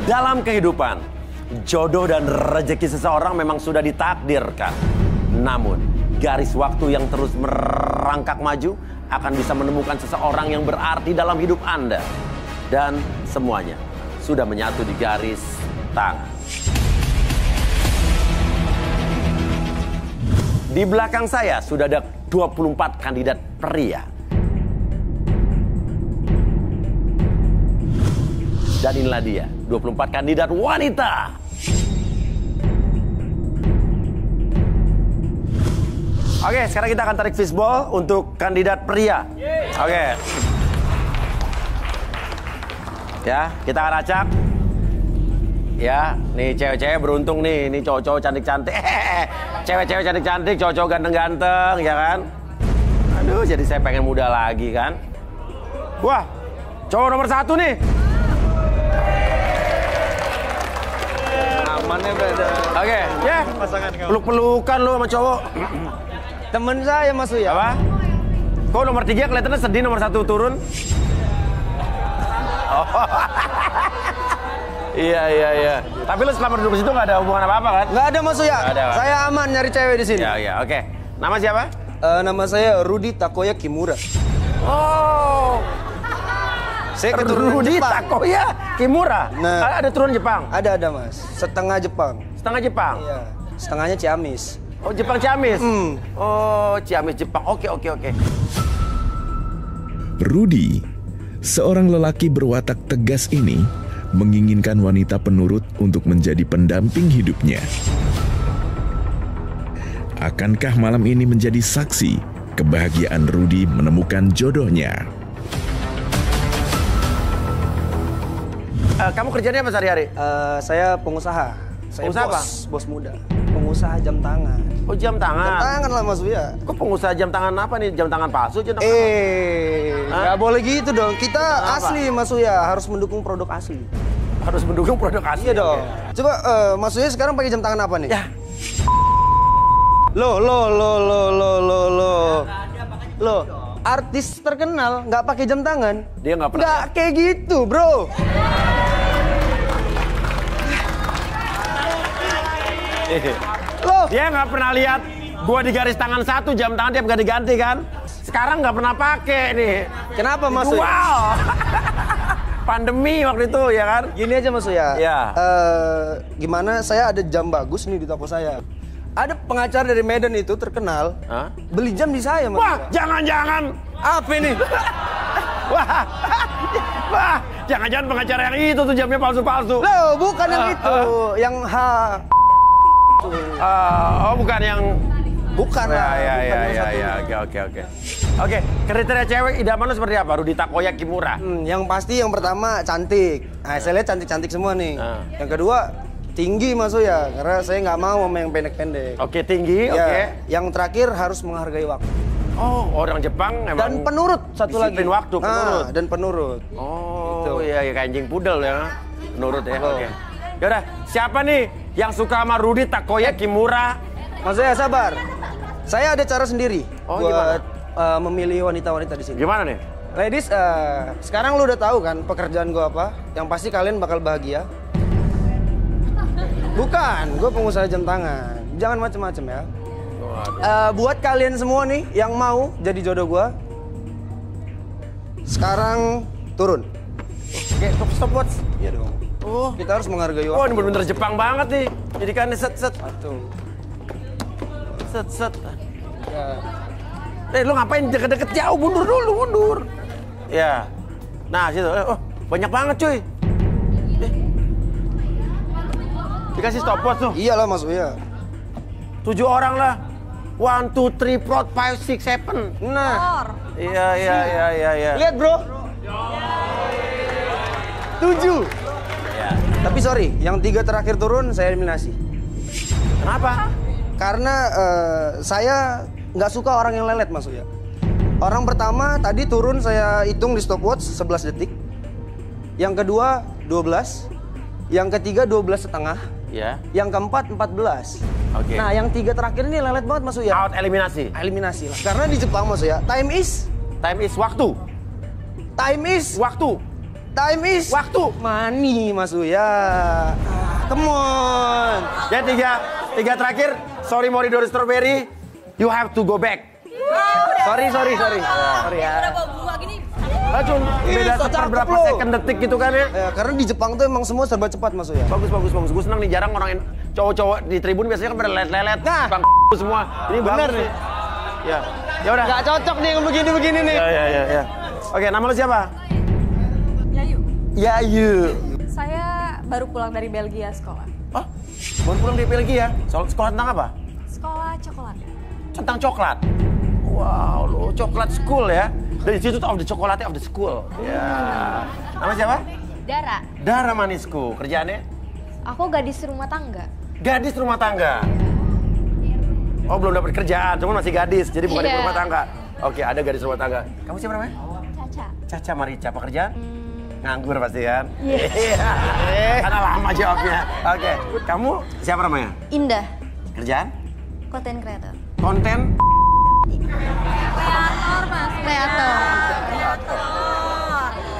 Dalam kehidupan, jodoh dan rezeki seseorang memang sudah ditakdirkan. Namun, garis waktu yang terus merangkak maju akan bisa menemukan seseorang yang berarti dalam hidup Anda. Dan semuanya sudah menyatu di garis tangan. Di belakang saya sudah ada 24 kandidat pria. Dan inilah dia, 24 kandidat wanita. Oke, sekarang kita akan tarik fishball untuk kandidat pria. Oke. Ya, kita akan acak. Ya, nih cewek-cewek beruntung nih. Ini cowok-cowok cantik-cantik. Cewek-cewek cantik-cantik, cowok-cowok ganteng-ganteng, ya kan? Aduh, jadi saya pengen muda lagi kan. Wah, cowok nomor 1 nih. Amannya beda. Oke, ya. Peluk-pelukan lu sama cowok. Temen saya Mas Uya. Apa? Kok nomor 3 kelihatannya sedih, nomor 1 turun? Oh. Iya. Tapi lu selama duduk di situ nggak ada hubungan apa-apa kan? Nggak ada Mas Uya. Nggak ada, kan? Saya aman nyari cewek di sini. Iya, oke. Nama siapa? Nama saya Rudy Takoya Kimura. Oh. Saya keturunan Rudy Jepang. Takoya Kimura. Nah. Ada turun Jepang? Ada Mas. Setengah Jepang. Setengah Jepang? Iya. Setengahnya Ciamis. Oh, Jepang Ciamis? Hmm. Oh, Ciamis Jepang. Oke. Rudy, seorang lelaki berwatak tegas ini menginginkan wanita penurut untuk menjadi pendamping hidupnya. Akankah malam ini menjadi saksi kebahagiaan Rudy menemukan jodohnya? Kamu kerjanya apa sehari-hari? Saya pengusaha. Saya Pengusaha apa? bos muda. Pengusaha jam tangan. Oh, jam tangan. Jam tangan lah Mas Uya. Kok pengusaha jam tangan apa nih? Jam tangan palsu? Jam tangan Nggak boleh gitu dong. Kita Kenapa? asli Mas Uya, harus mendukung produk asli. harus mendukung produk asli. Iya dong. Oke. Coba Mas Uya sekarang pakai jam tangan apa nih? Ya. Lo. Artis terkenal nggak pakai jam tangan. Dia nggak pernah. Nggak kayak gitu, bro. Loh, Dia nggak pernah lihat gua di garis tangan 1, jam tangan dia ganti-ganti kan. Sekarang nggak pernah pakai nih. kenapa Mas Uya? Wow. Pandemi waktu itu ya kan. Gini aja Mas Uya. Iya. Gimana saya ada jam bagus nih di toko saya. Ada pengacara dari Medan itu terkenal. Hah? Beli jam di saya Mas Wah, Uya. jangan-jangan. Apa ini? Wah, jangan-jangan pengacara yang itu tuh jamnya palsu-palsu. Loh, bukan yang itu. Yang Oh, bukan yang. Bukan lah. bukan yang satu. Ya. Oke, kriteria cewek idaman lu seperti apa? Rudy Takoya Kimura. Yang pasti yang pertama cantik. Nah, saya lihat cantik-cantik semua nih. Yang kedua tinggi Mas Uya, karena saya nggak mau sama yang pendek-pendek. Oke, tinggi, Ya, oke. Yang terakhir harus menghargai waktu. Oh, orang Jepang emang. Dan penurut satu lagi. disiplin waktu, penurut. Dan penurut. Oh, iya, kayak anjing pudel ya. Penurut ya, Oh. oke. Yaudah, siapa nih yang suka sama Rudy Takoya Kimura? Mas Uya sabar. Saya ada cara sendiri Oh, buat memilih wanita-wanita di sini. Gimana nih? Ladies, sekarang lu udah tahu kan pekerjaan gua apa? Yang pasti kalian bakal bahagia. Bukan, gue pengusaha jam tangan. Jangan macem-macem ya. Buat kalian semua nih yang mau jadi jodoh gua, sekarang turun. Oke, stopwatch. Iya dong. Oh, Kita harus menghargai oh waktu. ini bener-bener Jepang banget nih. Jadi kan set. Tuh. Set. Ya. Lu ngapain deket-deket jauh? Mundur. Ya. Nah, situ. Oh, banyak banget cuy. Dikasih stopwatch tuh. Iyalah Mas Uya. 7 orang lah. 1, 2, 3, 4, 5, 6, 7. Nah, Iya. lihat bro. 7. Iya. Tapi sorry, yang 3 terakhir turun saya eliminasi. Kenapa? Karena saya nggak suka orang yang lelet Mas Uya. Orang pertama tadi turun saya hitung di stopwatch 11 detik. Yang kedua 12. Yang ketiga 12,5. Ya. Yang keempat 14. Oke. Nah, yang 3 terakhir ini lelet banget Mas Uya. Out eliminasi. Eliminasi lah. Karena di Jepang Mas Uya, time is Time is waktu. waktu. Time is waktu. Money, Mas Uya. Come on. Ya tiga terakhir. Sorry Moridori Strawberry, you have to go back. Sorry ya. Berapa bunga gini? Cuma beda seberapa second detik gitu kan ya. Ya, karena di Jepang tuh emang semua serba cepat, Mas Uya. Bagus. Gue senang nih, jarang orang cowok-cowok di tribun biasanya kan pada lelet-lelet. Nah. Bang semua. Ini bener nih. Ya. Ya udah. Gak cocok nih yang begini-begini nih. Ya. Oke, nama lu siapa? Yayu. Yayu. Saya baru pulang dari Belgia sekolah. Oh, baru pulang dari Belgia. Sekolah tentang apa? Sekolah coklat. Tentang coklat. Wow, lo coklat school ya. The Institute of the Chocolate of the School. Ya. Nama siapa? Dara. Dara Manisku. Kerjaannya? Aku gadis rumah tangga. Gadis rumah tangga. Oh, belum dapat kerjaan, cuman masih gadis, jadi bukan di Iya. rumah tangga. Oke, ada gadis rumah tangga. Kamu siapa namanya? Caca. Caca Marica. Pekerjaan? Nganggur pasti kan? Iya. Iya. Karena lama jawabnya. Oke, kamu siapa namanya? Indah. Kerjaan? Content creator. Konten? Kreator, Mas. Kreator.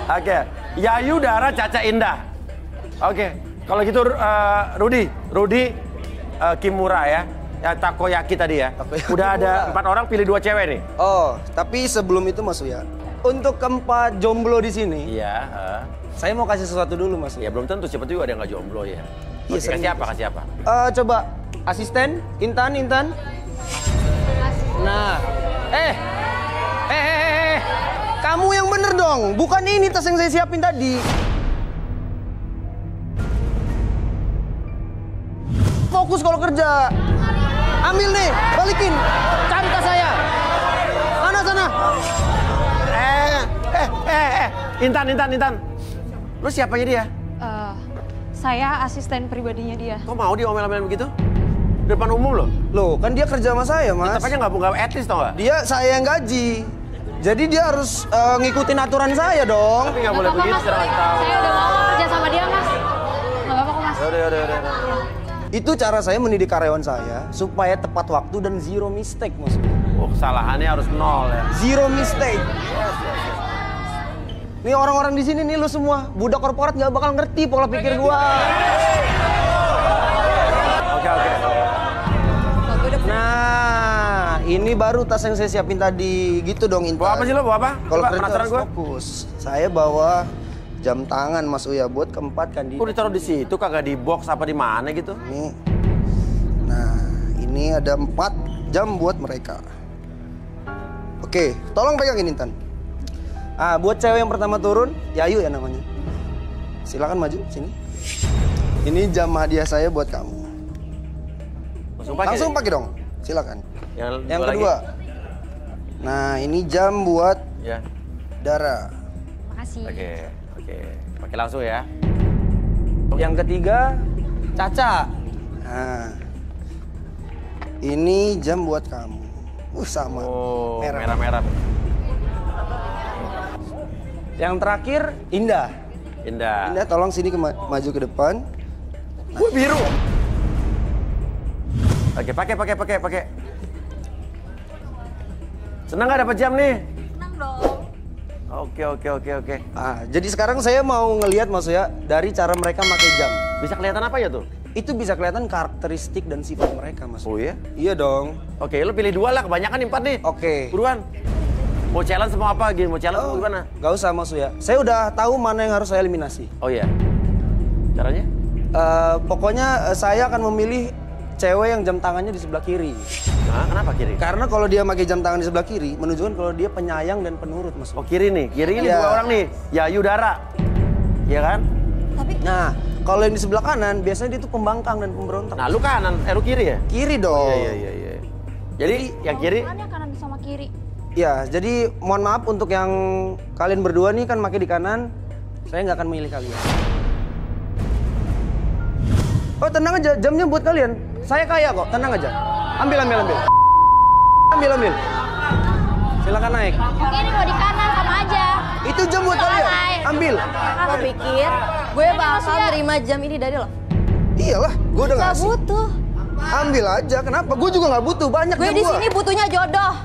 Oke, Yayu, Dara, Caca, Indah. Oke, kalau gitu Rudi, Kimura ya. Ya, takoyaki tadi ya. Takoyaki Udah ada murah. 4 orang, pilih 2 cewek nih. Oh, tapi sebelum itu Mas Uya, untuk keempat jomblo di sini, Iya. saya mau kasih sesuatu dulu Mas Ya Uya. belum tentu, siapa juga ada yang nggak jomblo ya. Iya, Oke, sering kasih apa? Coba asisten Intan. Nah, kamu yang bener dong, bukan ini tas yang saya siapin tadi. Fokus kalau kerja. Ambil nih, balikin. Cari tas saya. Mana sana? Intan. Lu siapanya dia? Saya asisten pribadinya dia. Kok mau dia omel-omelan begitu? Depan umum loh. Loh, kan dia kerja sama saya, Mas. Tetap aja nggak etis tau nggak? Dia saya yang gaji. Jadi dia harus ngikutin aturan saya dong. Tapi nggak boleh begitu, saya nggak tahu. Saya udah mau kerja sama dia, Mas. Nggak apa-apa kok, Mas. Yaudah. Itu cara saya mendidik karyawan saya supaya tepat waktu dan zero mistake, Mas. Oh, kesalahannya harus 0 ya. Zero mistake. Nih orang-orang di sini nih lu semua budak korporat nggak bakal ngerti pola pikir gua. Oke. Nah, ini baru tas yang saya siapin tadi. Gitu dong, Intan. Bawa apa sih lo? Bawa apa? Kalau Coba, kerja penasaran harus gua. fokus. Saya bawa jam tangan Mas Uya buat keempat Kok kandidat. ditaruh di situ, kagak di box apa di mana gitu? Ini. Nah, ini ada 4 jam buat mereka. Oke, tolong pegangin Intan. Buat cewek yang pertama turun, Yayu ya namanya. Silakan maju sini. Ini jam hadiah saya buat kamu. Langsung pakai dong. Silakan. Yang dua kedua. lagi. Nah, ini jam buat Ya. Dara. Makasih. Oke. Pakai langsung ya. Yang ketiga, Caca. Nah, ini jam buat kamu. Sama. Oh, Merah. merah. Yang terakhir, Indah. Indah. Indah, tolong sini maju ke depan. Wih, biru. Oke, pakai. Senang nggak dapat jam nih? Senang dong. Oke. Jadi sekarang saya mau ngelihat Mas ya dari cara mereka pakai jam. Bisa kelihatan apa ya tuh? Itu bisa kelihatan karakteristik dan sifat mereka, Mas. Oh iya? Iya dong. Oke, lu pilih 2 lah, kebanyakan nih 4 nih. Oke. Buruan. Mau challenge sama apa? Mau challenge gimana? Gak usah Mas ya. Saya udah tahu mana yang harus saya eliminasi. Oh iya. Caranya? Pokoknya saya akan memilih cewek yang jam tangannya di sebelah kiri. Nah, kenapa kiri? Karena kalau dia pakai jam tangan di sebelah kiri, menunjukkan kalau dia penyayang dan penurut, Mas. Oh, kiri nih. Kiri ini Iya. 2 orang nih. Yayu, Dara. Iya kan? Tapi Nah, kalau yang di sebelah kanan biasanya dia tuh pembangkang dan pemberontak. Nah, lu kanan, lu kiri ya? Kiri dong. Iya. Jadi yang kiri hubungannya kanan sama kiri. Ya, jadi mohon maaf untuk yang kalian berdua nih kan pakai di kanan, saya nggak akan memilih kalian. Oh, tenang aja, jamnya buat kalian. Saya kaya kok, tenang aja. Ambil. Ambil. Silakan naik. Oke, ini mau di kanan sama aja. Itu jam buat kalian. Ambil. Lo pikir gue bakal nerima jam ini dari lo? Iyalah, gue udah Gak ngasih. butuh. Ambil aja, kenapa? Gue juga nggak butuh, banyak Gue jam di gua. sini butuhnya jodoh.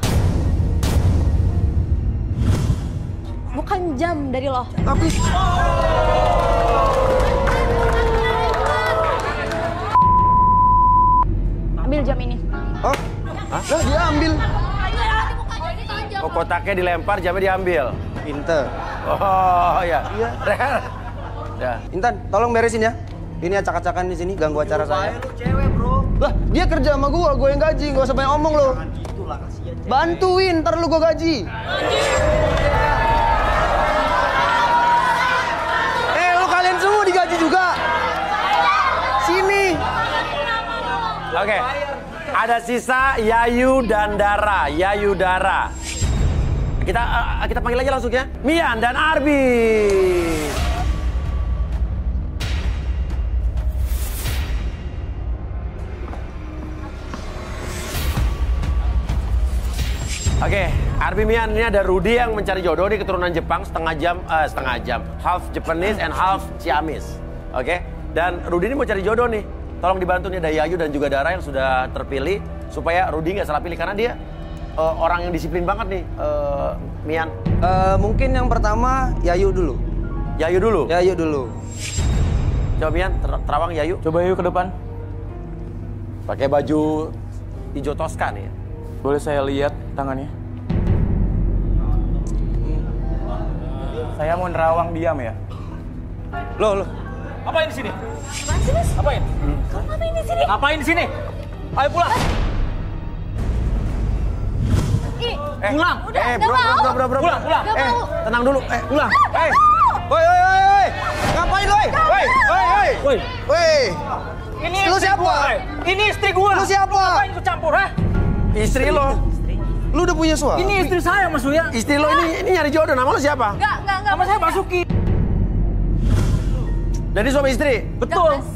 bukan jam dari lo. Tapi Ambil jam ini. oh, lah dia ambil. Oh, kotaknya dilempar, jamnya diambil. Pinter. Oh ya. Iya. Ya. Intan, tolong beresin ya. Ini acak-acakan di sini ganggu acara saya. Lu cewek, bro. Lah, dia kerja sama gua yang gaji, gak usah banyak omong lo. Bantuin, ntar lu gua gaji. Lu kalian semua digaji juga. Sini. Oke. Ada sisa Yayu dan Dara. Yayu Dara. Kita panggil aja langsung ya. Mian dan Arbi. Oke, Arbi Mian, ini ada Rudy yang mencari jodoh di keturunan Jepang setengah jam, half Japanese and half Siamese. Oke, dan Rudy ini mau cari jodoh nih. Tolong dibantu nih, ada Yayu dan juga Dara yang sudah terpilih supaya Rudy nggak salah pilih karena dia orang yang disiplin banget nih, Mian. Mungkin yang pertama Yayu dulu. Yayu dulu. Yayu dulu. Coba Mian, terawang Yayu. Coba yuk ke depan. Pakai baju hijau toska nih. Boleh saya lihat tangannya? Saya mau nerawang diam ya. Loh. Apain di sini? Apaan sih, Mas? Apain? Kamu ngapain di sini? Ngapain di sini? Ayo pulang. Ih, Pulang. udah, nggak Bro. Pulang. Nggak mau. Tenang dulu. Pulang. Woi. Ngapain lo? Woi. Ini Lu istri siapa? gua. Ini istri gua. Lu siapa? Ngapain ikut campur, ha? Istri lo. Lu udah punya suami? Ini istri saya, Mas Uya. Istri lo ini nyari jodoh. Nama lo siapa? Nggak. Nama saya Basuki. Jadi suami istri. Betul. Mas.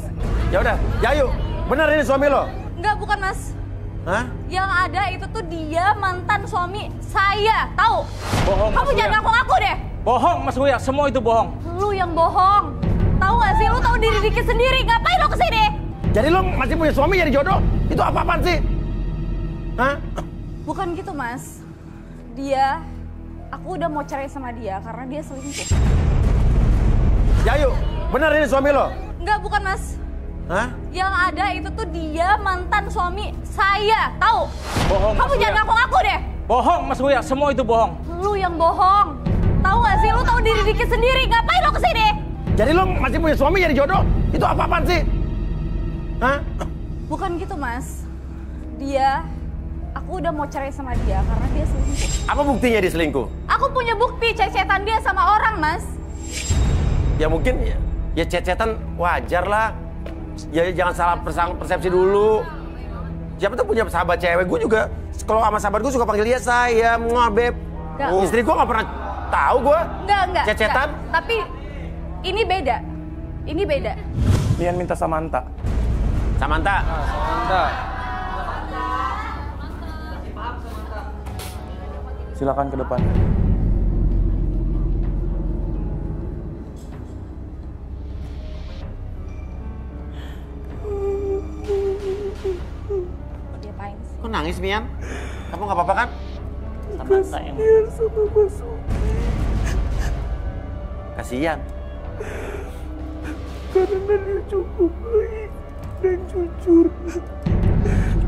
Ya udah, Yayu. Benar ini suami lo? Nggak, bukan, Mas. Hah? Yang ada itu tuh dia mantan suami saya, tahu? Bohong, Kamu Mas jangan Uya. ngaku-ngaku deh. Bohong, Mas Uya. Semua itu bohong. Lu yang bohong. Tahu nggak sih, lu tahu diri dikit sendiri. Ngapain lo kesini? Jadi lo masih punya suami nyari jodoh? Itu apa-apaan sih? Hah? Bukan gitu, Mas. Aku udah mau cerai sama dia karena dia selingkuh. Yayu, benar ini suami lo? Enggak, bukan, Mas. Hah? Yang ada itu tuh dia mantan suami saya, tahu? Bohong, Kamu Mas jangan Uya. ngaku-ngaku deh. Bohong, Mas Uya. Semua itu bohong. Lu yang bohong. Tahu nggak sih, lu tahu diri dikit sendiri. Ngapain lo kesini? Jadi lo masih punya suami nyari jodoh? Itu apa-apaan sih? Hah? Bukan gitu, Mas. Aku udah mau cerai sama dia karena dia selingkuh. Apa buktinya dia selingkuh? Aku punya bukti cecetan dia sama orang, Mas. Ya mungkin ya cecetan wajar lah. Ya jangan salah persepsi dulu. Siapa tuh punya sahabat cewek, gue juga kalau sama sahabat gue suka panggil dia sayang, beb. Nggak. Istri gue nggak pernah tahu gue. Enggak. Cecetan? Enggak. Tapi ini beda. Ini beda. Mian minta Samantha. Samantha. Silakan ke depan. Diapain sih? Kok nangis, Mian? Kamu nggak apa-apa kan? Samantha yang Kasihan. Karena dia cukup baik dan jujur,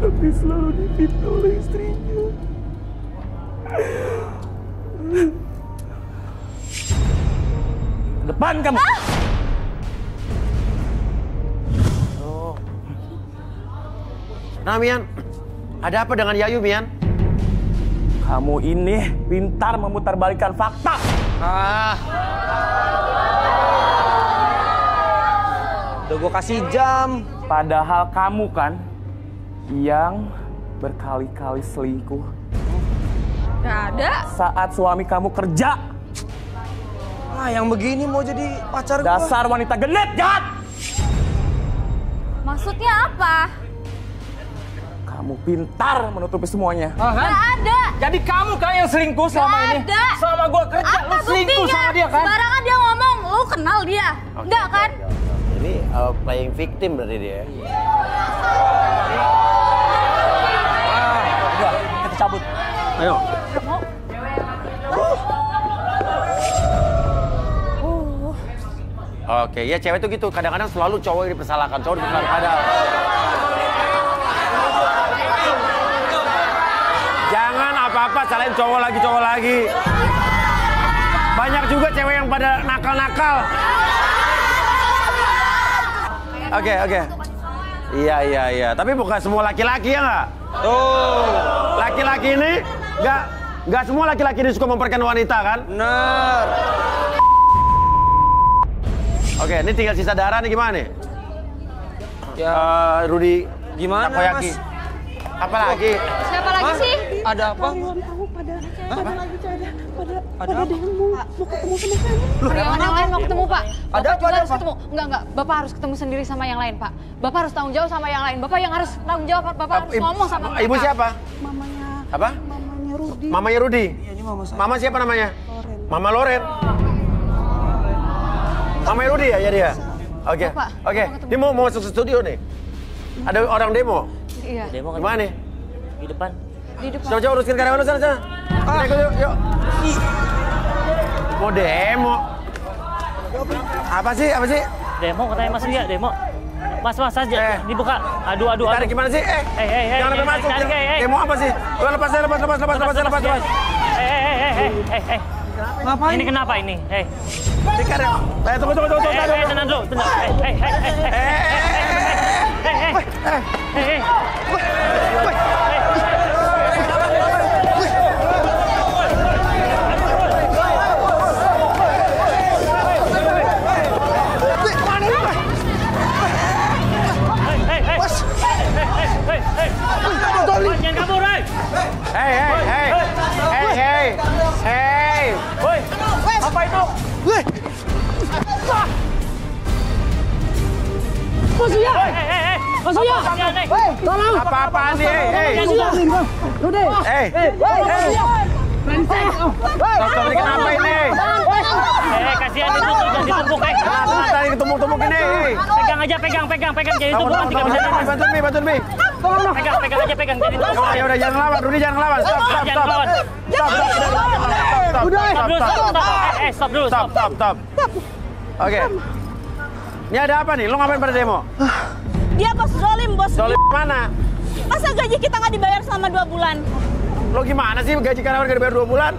tapi selalu difitnah oleh istrinya. depan kamu. Oh. Nah, Mian, ada apa dengan Yayu, Mian? Kamu ini pintar memutarbalikkan fakta. Udah gue kasih jam. Padahal kamu kan yang berkali-kali selingkuh Gak ada. saat suami kamu kerja. Ah, yang begini mau jadi pacar gue. Dasar wanita genit, jahat! Maksudnya apa? Kamu pintar menutupi semuanya. Gak ada. Jadi kamu kan yang selingkuh selama Gak ini? ada. Selama gua kerja, Apa lu selingkuh buktinya? sama dia kan? Sembarangan dia ngomong, lu kenal dia. Enggak kan? Ini playing victim berarti dia. Udah, kita cabut. Ayo. Mau? Oke, ya cewek tuh gitu. Kadang-kadang selalu cowok yang dipersalahkan. Cowok dipersalahkan. Padahal. Jangan apa-apa salahin cowok lagi. Banyak juga cewek yang pada nakal-nakal. Oke. Iya. Tapi bukan semua laki-laki ya nggak? Oh. Laki-laki ini nggak semua laki-laki ini suka memperhatikan wanita kan? Benar. Oke, ini tinggal sisa darah nih gimana nih? Ya. Rudy Gimana, Takoyaki. Mas? Apa lagi? Siapa lagi sih? Ada apa? Ada demo mau ketemu sama kamu. Yang lain mau ketemu, Pak. Ada Bapak apa, juga ada harus apa? ketemu. Enggak. Bapak harus ketemu sendiri sama yang lain, Pak. Bapak harus tanggung jawab sama yang lain. Bapak yang harus tanggung jawab. Bapak harus ngomong sama mereka. Ibu siapa? Mamanya Apa? Rudi. Mamanya Rudy. Iya, ini mama saya. Mama siapa namanya? Loren. Mama Loren. Mama Rudy ya dia. Oke. Bapak, Oke. mau ketemu. Dia mau masuk studio nih. Ada orang demo. Iya. Gimana nih? Di depan. Di depan. Coba urusin karyawan lu sana. Ikut yuk. Mau demo. Apa sih? Demo katanya Mas Uya, demo. Mas saja dibuka. Aduh. Tarik gimana sih? Jangan sampai masuk. Demo apa sih? Lepas. Ngapain? Ini kenapa ini? Tunggu. Tenang dulu. Jangan kabur, Hei. Woi, apa itu? Mas Uya. Mas Uya. Tolong. Apa-apaan nih? Mas Uya. Rudi. Stop, kenapa ini? Kasihan itu jangan ditumpuk, Tadi ketumpuk-tumpuk ini. Pegang aja, pegang. Jadi itu bukan 3 bisa. Bantuin, Bi. Pegang aja, jadi itu. Ya udah jangan ngelawan, Rudy jangan ngelawan. Stop. Stop dulu. Oke. Ini ada apa nih? Lo ngapain pada demo? Dia bos zolim, bos. Zolim mana? Masa gaji kita nggak dibayar selama 2 bulan? Lo gimana sih gaji karyawan gak dibayar 2 bulan?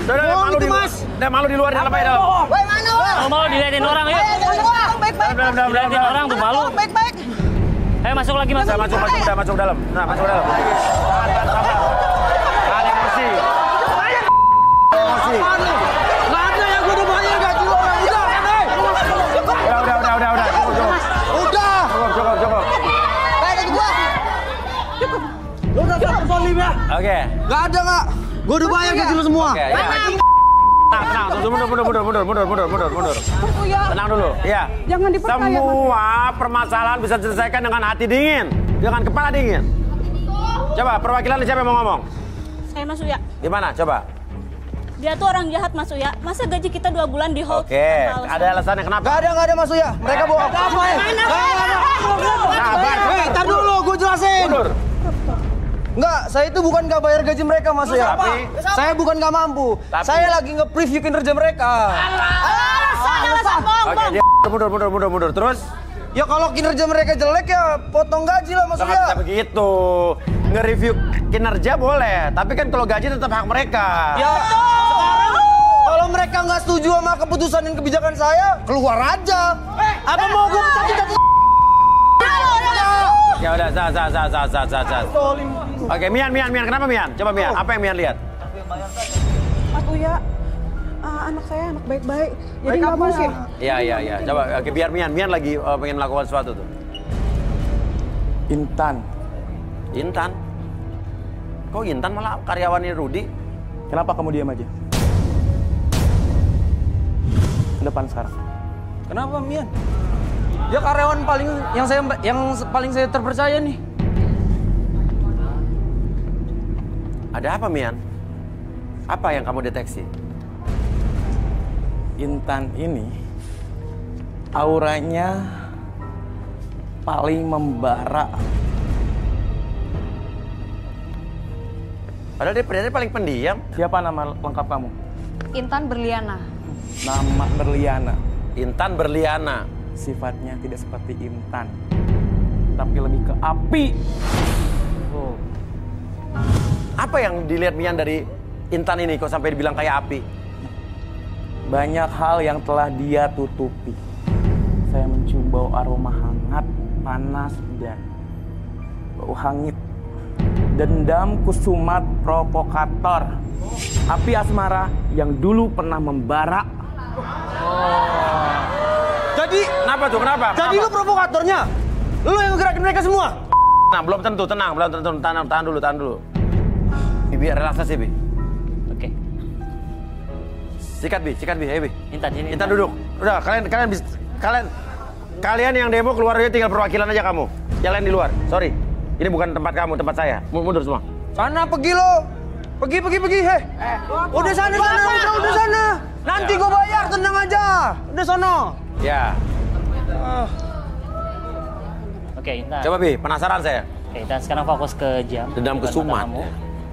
Udah malu di luar. Udah malu di luar, dalam aja dalam. Woi, mana lo? Mau dilihatin orang yuk. Baik-baik. Dilihatin orang tuh malu. Baik-baik. Ayo masuk lagi, Mas. Masuk dalam. Nah, masuk dalam. Tahan emosi. Nggak ada yang gue udah bayar gaji lo orang. Udah. Cukup. Lo udah dapat zolim ya? Oke. Nggak ada nggak? Gue udah bayar gaji lo semua. Oke, ya. Tenang. Mundur. Tenang dulu. Ya. Jangan dipercaya. Semua permasalahan bisa diselesaikan dengan hati dingin, dengan kepala dingin. Coba perwakilan siapa yang mau ngomong? Saya Mas Uya. Gimana? Coba. Dia tuh orang jahat, Mas Uya. Masa gaji kita 2 bulan di hold? Oke. Ada alasannya kenapa? Nggak ada Mas Uya. Mereka bohong. Apa ya? Tar dulu, gue jelasin. Mundur. Enggak, saya itu bukan nggak bayar gaji mereka, Mas Uya. Tapi- Saya bukan nggak mampu. Saya lagi nge-preview kinerja mereka. Alasan bohong. Oke, dia mundur. Terus? Ya kalau kinerja mereka jelek ya potong gaji lah, Mas Nggak Uya. bisa begitu. Nge-review kinerja boleh, tapi kan kalau gaji tetap hak mereka. Ya, sekarang kalau mereka nggak setuju sama keputusan dan kebijakan saya, keluar aja. Apa mau gue pecat? Ya udah, sah. Oke, Mian. Kenapa Mian? Coba Mian, apa yang Mian lihat? Mas Uya, anak saya anak baik-baik. Jadi nggak mungkin. Iya. Coba, oke, biar Mian lagi pengen melakukan sesuatu tuh. Intan? Kok Intan malah karyawannya Rudy? Kenapa kamu diam aja? Ke depan sekarang. Kenapa, Mian? Dia karyawan yang paling saya terpercaya nih. Ada apa Mian? Apa yang kamu deteksi? Intan ini auranya paling membara. Padahal dia paling pendiam. Siapa nama lengkap kamu? Intan Berliana. Nama Berliana. Intan berliana. Sifatnya tidak seperti Intan, tapi lebih ke api. Oh. Apa yang dilihat Mian dari Intan ini kok sampai dibilang kayak api? Banyak hal yang telah dia tutupi. Saya mencium bau aroma hangat, panas, dan bau hangit. Dendam kusumat provokator. Api asmara yang dulu pernah membara. Jadi, Kenapa tuh? Kenapa? jadi lu provokatornya? Lu yang ngegerakin mereka semua? Nah, belum tentu, tenang, belum tentu. Tahan dulu. Bi, relaksasi, Bi. Oke. Sikat, Bi, ayo, Bi. Intan, ini. Intan duduk. Udah, kalian yang demo keluar aja, tinggal perwakilan aja kamu. Yang lain di luar. Sorry. Ini bukan tempat kamu, tempat saya. Mundur semua. Sana pergi lo. Pergi, hei. Udah sana. Nanti gue bayar, tenang aja. Udah sono. Ya. Oke, Intan. Coba, Bi, penasaran saya. Oke, Intan sekarang fokus ke jam. Dendam bukan kesumat. mata kamu.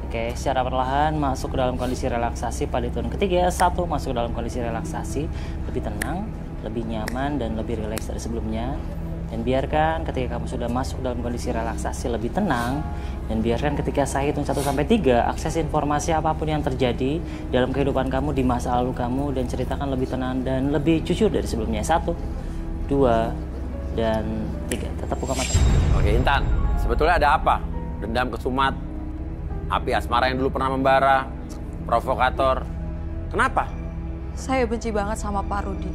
Oke, secara perlahan masuk ke dalam kondisi relaksasi pada hitungan ketiga. 1, masuk ke dalam kondisi relaksasi. Lebih tenang, lebih nyaman, dan lebih rileks dari sebelumnya. Dan biarkan ketika kamu sudah masuk dalam kondisi relaksasi lebih tenang. Dan biarkan ketika saya hitung 1-3, akses informasi apapun yang terjadi dalam kehidupan kamu di masa lalu kamu. Dan ceritakan lebih tenang dan lebih jujur dari sebelumnya. 1, 2, dan 3. Tetap buka mata. Oke, Intan. Sebetulnya ada apa? Dendam kesumat, api asmara yang dulu pernah membara, provokator. Kenapa? Saya benci banget sama Pak Rudi.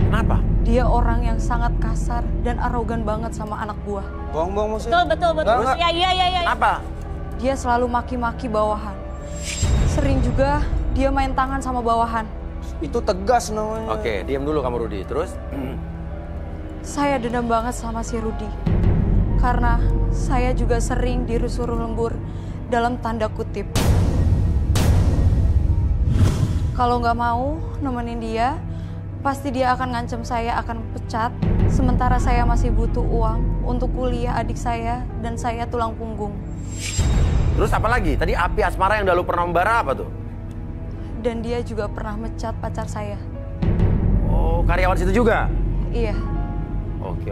Kenapa? Dia orang yang sangat kasar dan arogan banget sama anak buah. Bohong maksudnya. Betul. Enggak. Iya. Kenapa? Dia selalu maki-maki bawahan. Sering juga dia main tangan sama bawahan. Itu tegas namanya. Oke, diam dulu kamu, Rudi. Terus? Saya dendam banget sama si Rudi. Karena saya juga sering disuruh lembur dalam tanda kutip. Kalau nggak mau nemenin dia, pasti dia akan ngancam saya akan pecat. Sementara saya masih butuh uang untuk kuliah adik saya dan saya tulang punggung. Terus apa lagi? Tadi api asmara yang dulu pernah membara apa tuh? Dan dia juga pernah mecat pacar saya. Oh, karyawan situ juga? Iya. Oke.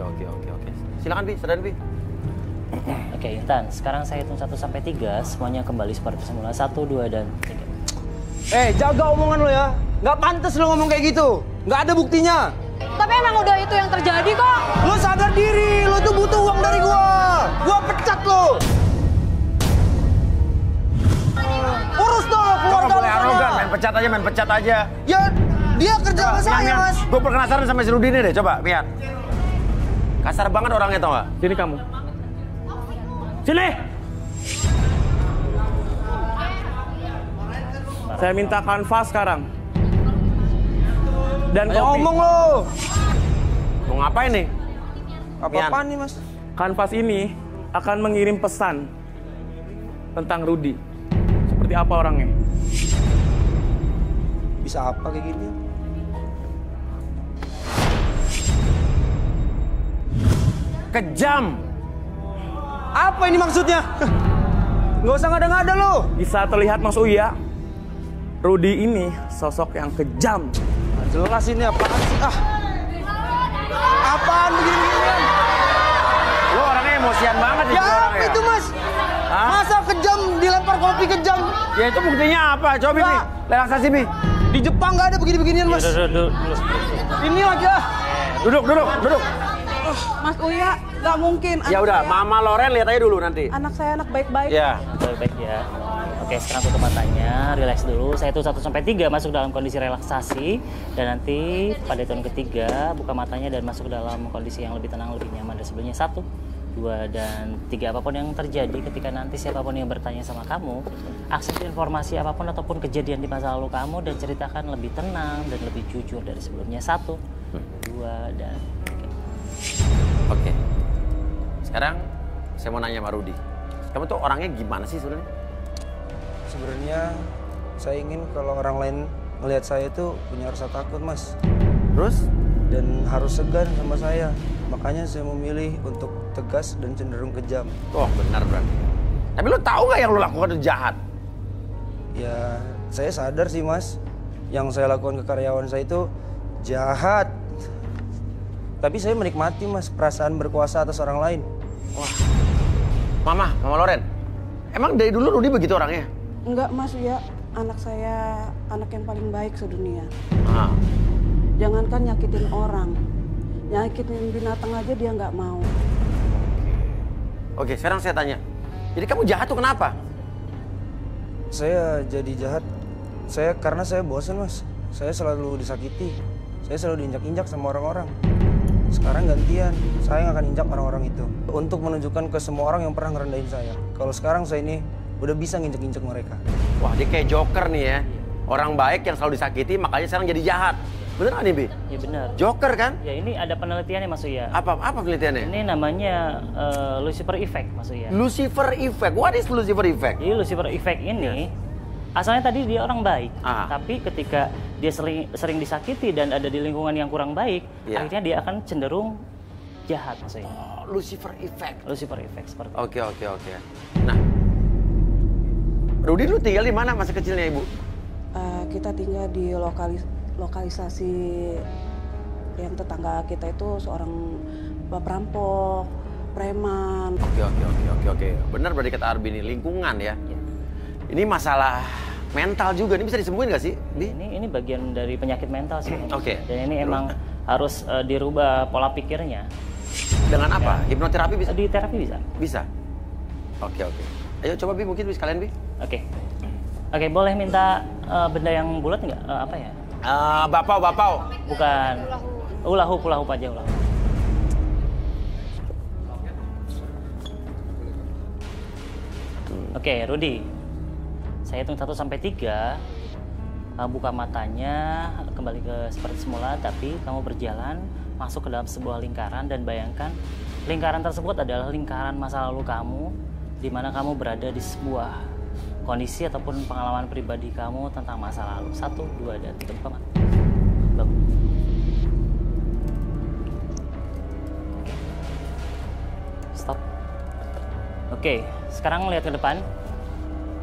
Silakan, Bi, sadan, Bi. Oke, Intan. Sekarang saya hitung 1-3, semuanya kembali seperti semula. 1, 2, dan 3. Jaga omongan lo ya. Nggak pantas lo ngomong kayak gitu. Nggak ada buktinya. Tapi emang udah itu yang terjadi kok. Lo sadar diri, lo tuh butuh uang dari gua. Gua pecat lo. Urus dong keluarga Kok boleh lo arogan, sana. main pecat aja. Ya, dia kerja sama saya, Mas. Gue penasaran sama si Rudi ini deh, coba, Mian. Kasar banget orangnya, tau gak? Sini kamu. Sini. Saya minta kanvas sekarang. Dan kopi. Ngomong lo. Mau ngapain nih? Apa-apaan nih, Mas? Kanvas ini akan mengirim pesan tentang Rudi. Seperti apa orangnya? Bisa apa kayak gini? Kejam. Apa ini maksudnya? Nggak usah ngada-ngada lo. Bisa terlihat Mas Uya, Rudi ini sosok yang kejam. Jelas ini apaan sih? Apaan begini-beginian? Lo orangnya emosian banget Ya orangnya. apa itu, Mas? Hah? Masa kejam dilempar kopi kejam? Ya itu buktinya apa? Coba, Bi. Nggak. Relaksasi, Bi. Di Jepang nggak ada begini-beginian, Mas. Duduk. Ini lagi ah. Duduk. Mas Uya, nggak mungkin. Ya udah, Mama Loren lihat aja dulu nanti. Anak saya anak baik-baik. Ya. Baik ya. Oke, sekarang tutup matanya, relax dulu. Saya hitung 1-3 masuk dalam kondisi relaksasi. Dan nanti pada hitungan ketiga buka matanya dan masuk dalam kondisi yang lebih tenang, lebih nyaman dari sebelumnya. 1, 2, dan 3. Apapun yang terjadi ketika nanti siapapun yang bertanya sama kamu, akses informasi apapun ataupun kejadian di masa lalu kamu dan ceritakan lebih tenang dan lebih jujur dari sebelumnya. 1, 2, dan 3. Oke. Sekarang saya mau nanya sama Rudi. Kamu tuh orangnya gimana sih sebenarnya? Sebenarnya saya ingin kalau orang lain melihat saya itu punya rasa takut, Mas. Terus? Dan harus segan sama saya. Makanya saya memilih untuk tegas dan cenderung kejam. Oh, benar berarti. Tapi lo tahu nggak yang lo lakukan itu jahat? Ya, saya sadar sih, Mas. Yang saya lakukan ke karyawan saya itu jahat. Tapi saya menikmati mas perasaan berkuasa atas orang lain. Wah. Mama Loren. Emang dari dulu Rudi begitu orangnya? Enggak Mas Uya, anak saya anak yang paling baik sedunia. Ah. Jangankan nyakitin orang, nyakitin binatang aja dia nggak mau. Oke, sekarang saya tanya. Jadi kamu jahat tuh kenapa? Saya jadi jahat, karena saya bosan mas. Saya selalu disakiti, saya selalu diinjak-injak sama orang-orang. Sekarang gantian, saya yang akan injak orang-orang itu. Untuk menunjukkan ke semua orang yang pernah ngerendahin saya. Kalau sekarang saya ini udah bisa nginjek-injek mereka. Wah, dia kayak Joker nih ya. Orang baik yang selalu disakiti, makanya sekarang jadi jahat. Bener nggak nih, Bi? Ya benar. Joker kan? Ya ini ada penelitiannya Mas Uya. Apa penelitiannya? Ini namanya Lucifer Effect Mas Uya. Lucifer Effect. What is Lucifer Effect? Jadi Lucifer Effect ini asalnya tadi dia orang baik, tapi ketika dia sering disakiti dan ada di lingkungan yang kurang baik, akhirnya dia akan cenderung jahat Mas Uya. Oh, Lucifer Effect. Lucifer Effect seperti itu. Oke. Nah, Rudi dulu tinggal di mana masa kecilnya Ibu? Kita tinggal di lokalisasi yang tetangga kita itu seorang perampok, preman. Oke. Benar berarti kata Arbi ini, lingkungan ya. Ini masalah mental juga, ini bisa disembuhin nggak sih, Bi? Ini bagian dari penyakit mental sih. Oke. Dan ini emang harus dirubah pola pikirnya. Dengan apa? Ya. Hipnoterapi bisa? Di terapi bisa. Bisa? Oke. Ayo coba Bi, mungkin Bi sekalian Bi. Oke, boleh minta benda yang bulat nggak? Apa ya? Bapau. Bukan. Ulahu aja, ulahu. Oke, Rudi. Saya hitung 1 sampai 3. Buka matanya, kembali ke seperti semula, tapi kamu berjalan masuk ke dalam sebuah lingkaran dan bayangkan lingkaran tersebut adalah lingkaran masa lalu kamu, di mana kamu berada di sebuah kondisi ataupun pengalaman pribadi kamu tentang masa lalu. 1, 2, dan 3. Buka mata. Bagus. Stop. Oke, sekarang lihat ke depan.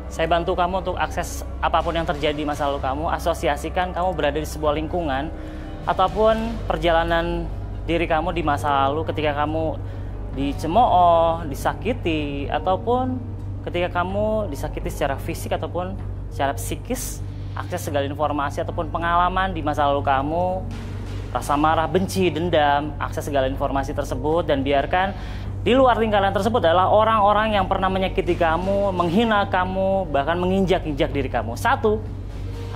Saya bantu kamu untuk akses apapun yang terjadi di masa lalu kamu. Asosiasikan kamu berada di sebuah lingkungan ataupun perjalanan diri kamu di masa lalu ketika kamu dicemooh, disakiti, ataupun ketika kamu disakiti secara fisik ataupun secara psikis. Akses segala informasi ataupun pengalaman di masa lalu kamu, rasa marah, benci, dendam, akses segala informasi tersebut, dan biarkan di luar lingkaran tersebut adalah orang-orang yang pernah menyakiti kamu, menghina kamu, bahkan menginjak-injak diri kamu. 1,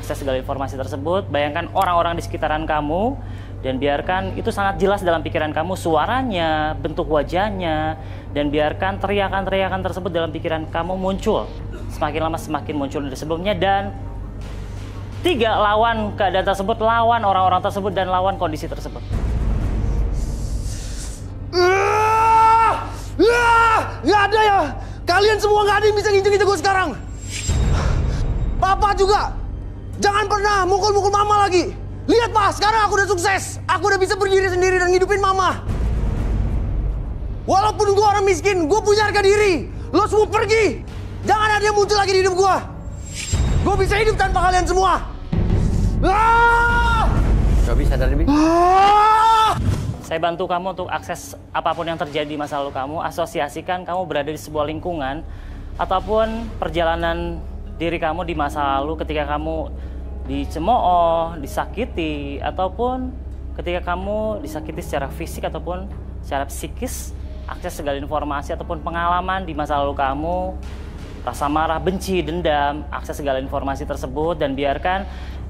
akses segala informasi tersebut, bayangkan orang-orang di sekitaran kamu, dan biarkan itu sangat jelas dalam pikiran kamu, suaranya, bentuk wajahnya, dan biarkan teriakan-teriakan tersebut dalam pikiran kamu muncul. Semakin lama semakin muncul dari sebelumnya. Dan 3, lawan keadaan tersebut, lawan orang-orang tersebut, dan lawan kondisi tersebut. Nggak ada ya. Kalian semua nggak ada yang bisa nginjek-injek gue sekarang. Papa juga. Jangan pernah mukul-mukul mama lagi. Lihat Pak, sekarang aku udah sukses. Aku udah bisa berdiri sendiri dan ngidupin mama. Walaupun gue orang miskin, gue punya harga diri. Lo semua pergi. Jangan ada yang muncul lagi di hidup gue. Gue bisa hidup tanpa kalian semua. Gak bisa dari Bi. Saya bantu kamu untuk akses apapun yang terjadi di masa lalu kamu. Asosiasikan kamu berada di sebuah lingkungan ataupun perjalanan diri kamu di masa lalu ketika kamu dicemooh, disakiti, ataupun ketika kamu disakiti secara fisik ataupun secara psikis. Akses segala informasi ataupun pengalaman di masa lalu kamu, rasa marah, benci, dendam, akses segala informasi tersebut, dan biarkan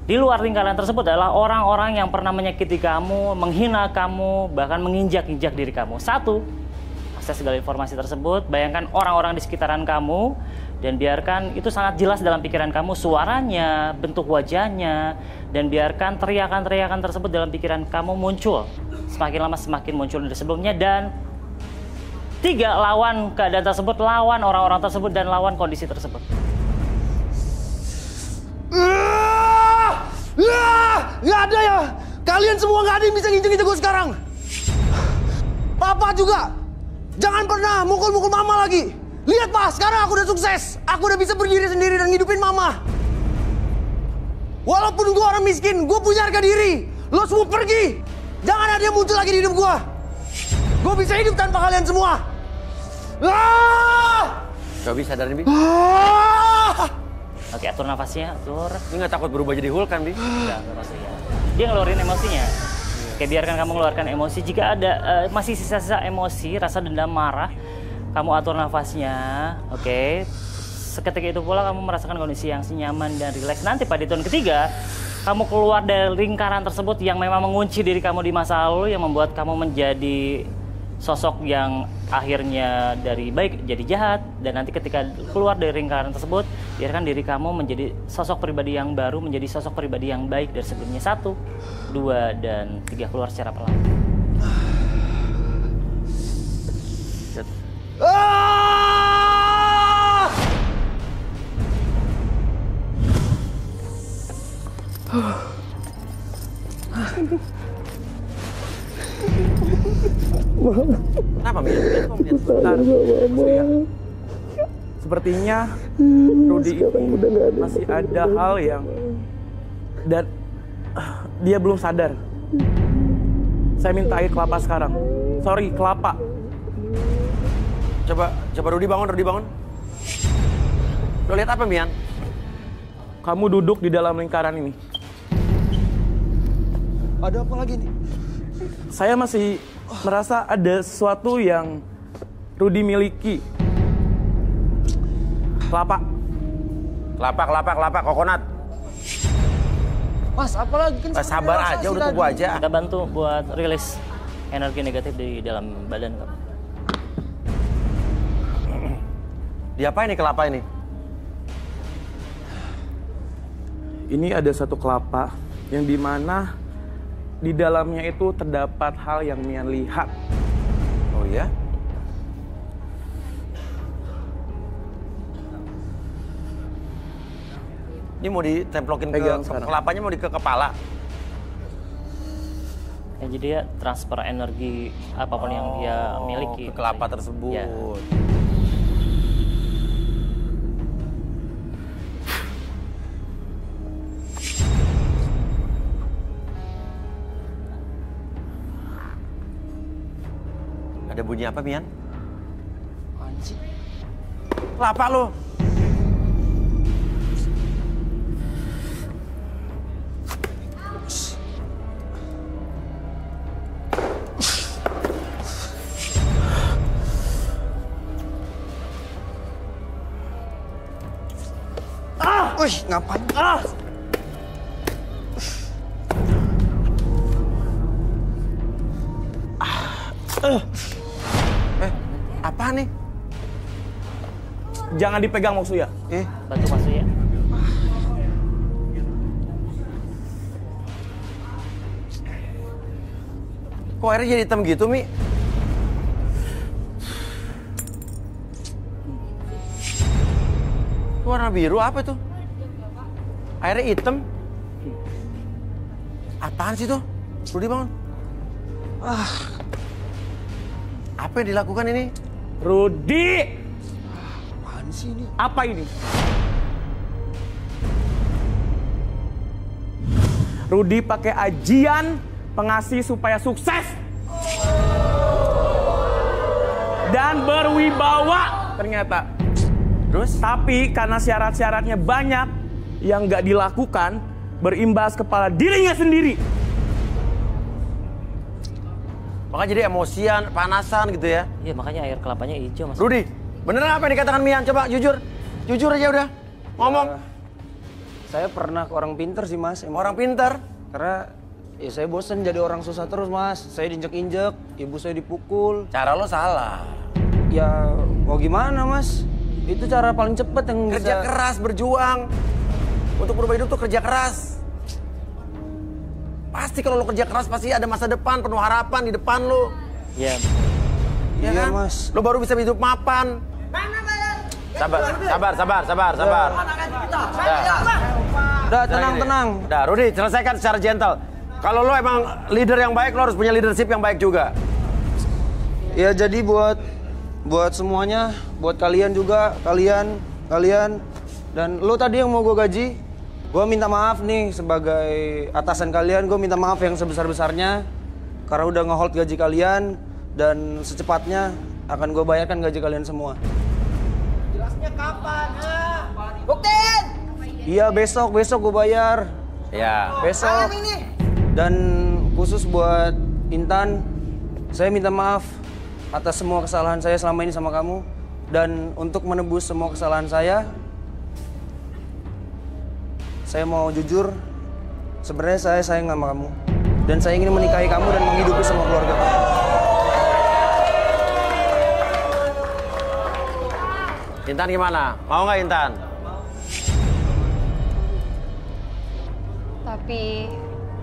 di luar lingkaran tersebut adalah orang-orang yang pernah menyakiti kamu, menghina kamu, bahkan menginjak-injak diri kamu. 1, akses segala informasi tersebut, bayangkan orang-orang di sekitaran kamu, dan biarkan itu sangat jelas dalam pikiran kamu, suaranya, bentuk wajahnya, dan biarkan teriakan-teriakan tersebut dalam pikiran kamu muncul. Semakin lama semakin muncul dari sebelumnya. Dan 3, lawan keadaan tersebut, lawan orang-orang tersebut, dan lawan kondisi tersebut. Nggak ada ya. Kalian semua nggak ada yang bisa nginjek-injek gue sekarang. Papa juga. Jangan pernah mukul-mukul mama lagi. Lihat Pak, sekarang aku udah sukses. Aku udah bisa berdiri sendiri dan ngidupin mama. Walaupun gue orang miskin, gue punya harga diri. Lo semua pergi. Jangan ada yang muncul lagi di hidup gua. Gua bisa hidup tanpa kalian semua. Gak bisa dari Bi. Oke, atur nafasnya, atur. Ini nggak takut berubah jadi Hulk kan, Bi? Enggak masuk ya. Dia ngeluarin emosinya. Oke, biarkan kamu ngeluarkan emosi. Jika ada masih sisa-sisa emosi, rasa dendam, marah, kamu atur nafasnya. Oke. Seketika itu pula kamu merasakan kondisi yang nyaman dan rileks. Nanti pada tahun ketiga, kamu keluar dari lingkaran tersebut yang memang mengunci diri kamu di masa lalu yang membuat kamu menjadi sosok yang akhirnya dari baik jadi jahat. Dan nanti ketika keluar dari lingkaran tersebut, biarkan diri kamu menjadi sosok pribadi yang baru, menjadi sosok pribadi yang baik dari sebelumnya. 1, 2, dan 3 keluar secara pelan. Kenapa, Mi? Bentar. Ya. Sepertinya Rudy ini masih ada hal yang dan dia belum sadar. Saya minta air kelapa sekarang. Sorry, kelapa. Coba Rudy bangun. Lo lihat apa, Mian? Kamu duduk di dalam lingkaran ini. Ada apa lagi nih? Saya masih merasa ada sesuatu yang Rudy miliki. Kelapa, kokonat. Mas, apa lagi? Kan Sabar aja, udah tunggu aja. Kita bantu buat rilis energi negatif di dalam badan kamu. Diapain nih kelapa ini? ini ada satu kelapa yang dimana di dalamnya itu terdapat hal yang Mian lihat. Oh ya? Ini mau ditemplokin ke kelapanya, mau ke kepala? Ya, jadi ya transfer energi apapun yang dia miliki. Ke kelapa tersebut. Ya. Ada bunyi apa, Mian? Anjing. Kelapa lo. Wih, ngapain? Apa nih? Jangan dipegang Maksuya. Bantu Maksuya. Kok airnya jadi hitam gitu, Mi? Warna biru apa tuh? Airnya hitam. Apaan sih tuh? Rudy bangun. Apa yang dilakukan ini? Rudy! Apaan sih ini? Apa ini? Rudy pakai ajian pengasih supaya sukses. Dan berwibawa ternyata. Terus? Tapi karena syarat-syaratnya banyak yang nggak dilakukan, berimbas kepala dirinya sendiri. Maka jadi emosian, panasan gitu ya? Iya, makanya air kelapanya hijau, Mas. Rudy, beneran apa yang dikatakan Mian? Coba jujur. Jujur aja udah. Ngomong. Saya pernah ke orang pinter sih, Mas. Orang pinter? Karena ya saya bosen jadi orang susah terus, Mas. Saya diinjek-injek, ibu saya dipukul. Cara lo salah. Ya, mau gimana, Mas? Itu cara paling cepet yang Kerja bisa... keras, berjuang. Untuk berubah hidup tuh kerja keras. Pasti kalau lo kerja keras pasti ada masa depan, penuh harapan di depan lo. Iya. Iya kan? Mas. Lo baru bisa hidup mapan. Sabar. Udah, tenang. Udah, Rudy, selesaikan secara gentle. Kalau lo emang leader yang baik, lo harus punya leadership yang baik juga. Ya, jadi buat semuanya, buat kalian juga, kalian, dan lo tadi yang mau gue gaji, gue minta maaf nih sebagai atasan kalian, gue minta maaf yang sebesar-besarnya. Karena udah nge-hold gaji kalian dan secepatnya akan gue bayarkan gaji kalian semua. Jelasnya kapan? Buktiin! Iya, besok gue bayar. Ya. Besok. Dan khusus buat Intan, saya minta maaf atas semua kesalahan saya selama ini sama kamu. Dan untuk menebus semua kesalahan saya mau jujur, sebenarnya saya sayang sama kamu. Dan saya ingin menikahi kamu dan menghidupi semua keluarga kamu. Intan gimana? Mau nggak Intan? Tapi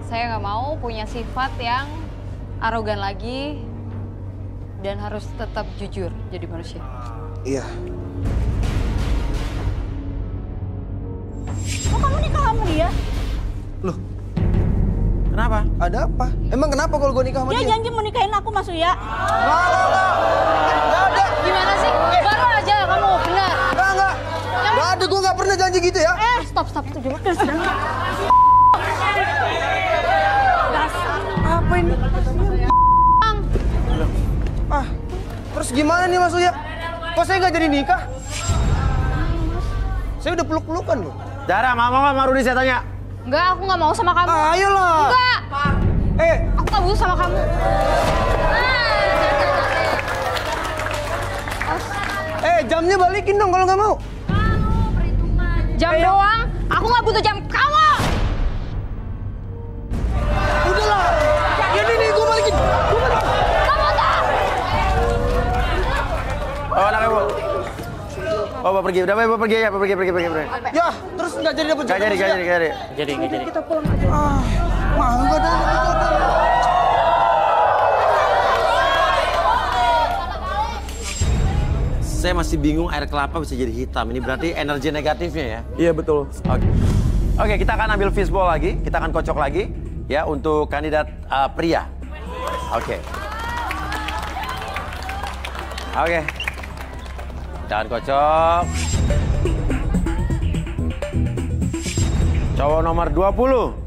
saya nggak mau punya sifat yang arogan lagi dan harus tetap jujur jadi manusia. Iya. Kok kamu nikah sama dia? Loh, Kenapa? ada apa? Emang kenapa kalau gue nikah sama Dia dia? janji mau nikahin aku, Mas Uya. Nggak ada. Gimana sih? Baru aja kamu, benar. Nggak. Nggak ada, gue nggak pernah janji gitu ya. Stop, itu cuma Apa ini? Terus gimana nih Mas Uya? Kok saya nggak jadi nikah? Saya udah peluk-pelukan loh. Dara, mau nggak sama Rudi saya tanya? Enggak, aku nggak mau sama kamu. Ayolah. Enggak. Aku nggak butuh sama kamu. Jamnya balikin dong kalau nggak mau. Jam doang. Aku nggak butuh jam kamu. Udahlah. Ya nih, gue balikin. Oh, anak ibu. Oh, Bapak pergi. Udah, Bapak pergi ya. Pergi. Ya, terus nggak jadi dapet Nggak jadi. Jadi. Kita pulang aja. Mah, nggak ada jodoh. Saya masih bingung air kelapa bisa jadi hitam. Ini berarti energi negatifnya ya? Iya betul. Oke, kita akan ambil fishbowl lagi. Kita akan kocok lagi ya untuk kandidat pria. Oke. Kita akan kocok. Cowok nomor 20.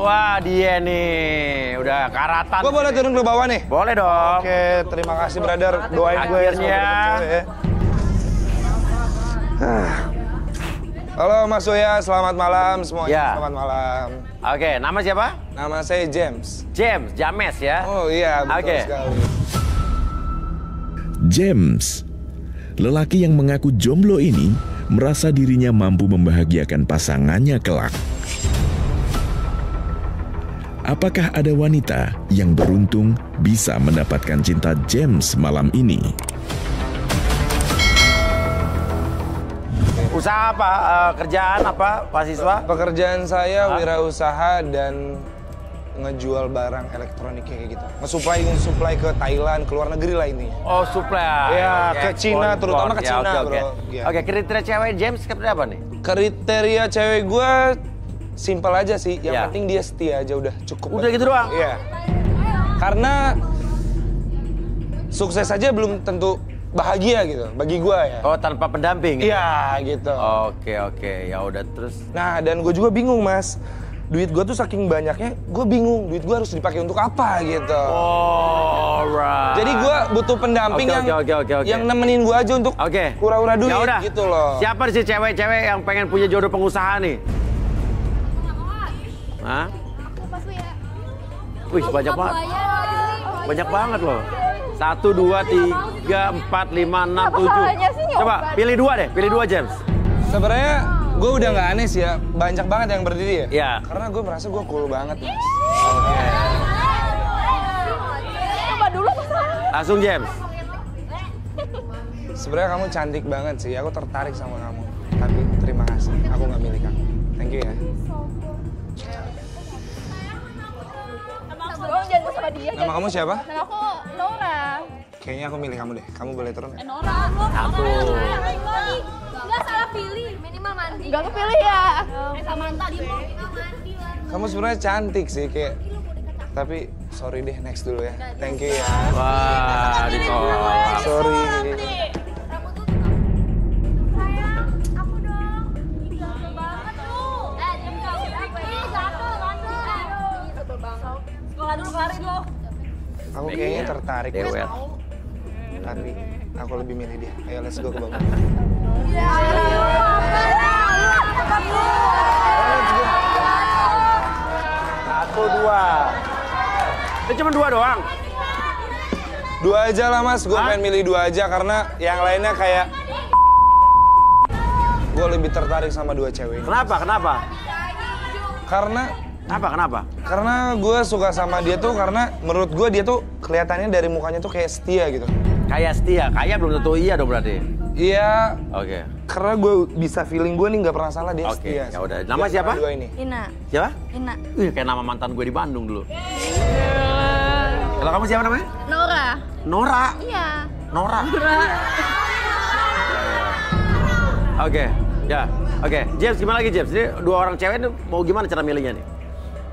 Wah, dia nih udah karatan. Gue boleh turun ke bawah nih? Boleh dong. Oke, terima kasih brother. Doain gue ya semoga dapet cewek ya. Halo Mas Uya, selamat malam semuanya. Ya. Selamat malam. Oke, nama siapa? Nama saya James. James ya? Oh iya, betul Oke. sekali. James, lelaki yang mengaku jomblo ini merasa dirinya mampu membahagiakan pasangannya kelak. Apakah ada wanita yang beruntung bisa mendapatkan cinta James malam ini? Usaha apa? Kerjaan apa? Mahasiswa? Pekerjaan saya wirausaha dan ngejual barang elektronik kayak gitu. Nge-supply ke Thailand, ke luar negeri lah ini. Oh, supply. Iya, Oke, ke Cina, ekspor, terutama ke ya, Cina, oke. bro. Iya. Oke, kriteria cewek James seperti apa nih? Kriteria cewek gue simpel aja sih. Yang Ya. penting dia setia aja udah cukup. Udah gitu doang? Iya. Karena sukses aja belum tentu bahagia gitu bagi gue ya. Oh, tanpa pendamping? Iya gitu. Oke. Ya udah terus. Nah, dan gue juga bingung, Mas. Duit gue tuh saking banyaknya, gue bingung duit gue harus dipakai untuk apa gitu. Alright. Jadi gue butuh pendamping Oke. yang nemenin gue aja untuk hura-hura duit Ya udah. gitu loh. Siapa sih cewek-cewek yang pengen punya jodoh pengusaha nih? Hah? Wih, banyak banget. Banyak banget loh. 1, 2, 3, 4, 5, 6, 7. Coba pilih 2 deh, pilih 2 James. Sebenarnya gue udah nggak aneh sih ya, banyak banget yang berdiri ya. Iya. Karena gue merasa gue cool banget. Mas. Coba dulu kesana. Langsung James. Sebenarnya kamu cantik banget sih, aku tertarik sama kamu. Tapi terima kasih, aku nggak milik kamu. Thank you ya. Jangan sama dia. Nama kamu siapa? Nama aku Nora. Kayaknya aku milih kamu deh. Kamu boleh turun ya? Nora. Satu. Enggak salah pilih, minimal mandi. Enggak kepilih ya. Samantha dia mau mandi lah. Kamu sebenarnya cantik sih kayak. Tapi sorry deh, next dulu ya. Thank you ya. Wah, ditolak. Sorry. Sayang, aku dong. kelarin lo. Aku kayaknya tertarik. Dewet. Tapi aku lebih milih dia. Ayo let's go ke bawah. Satu, dua. Itu cuma dua doang. Dua aja lah mas, gue pengen milih dua aja karena yang lainnya kayak gue lebih tertarik sama dua cewek. Kenapa? Kenapa? Karena gue suka sama dia tuh karena menurut gue dia tuh kelihatannya dari mukanya tuh kayak setia gitu. Kayak setia, kayak belum tentu iya dong berarti. Iya. Oke. Karena gue bisa feeling gue nih nggak pernah salah dia setia. Ya udah. Nama siapa? Dua ini. Ina. Siapa? Ina. Kayak nama mantan gue di Bandung dulu. Kalau kamu siapa namanya? Nora. Nora. Iya. Nora. Oke. Ya. Oke. James, gimana lagi James? Ini dua orang cewek ini mau gimana cara milihnya nih?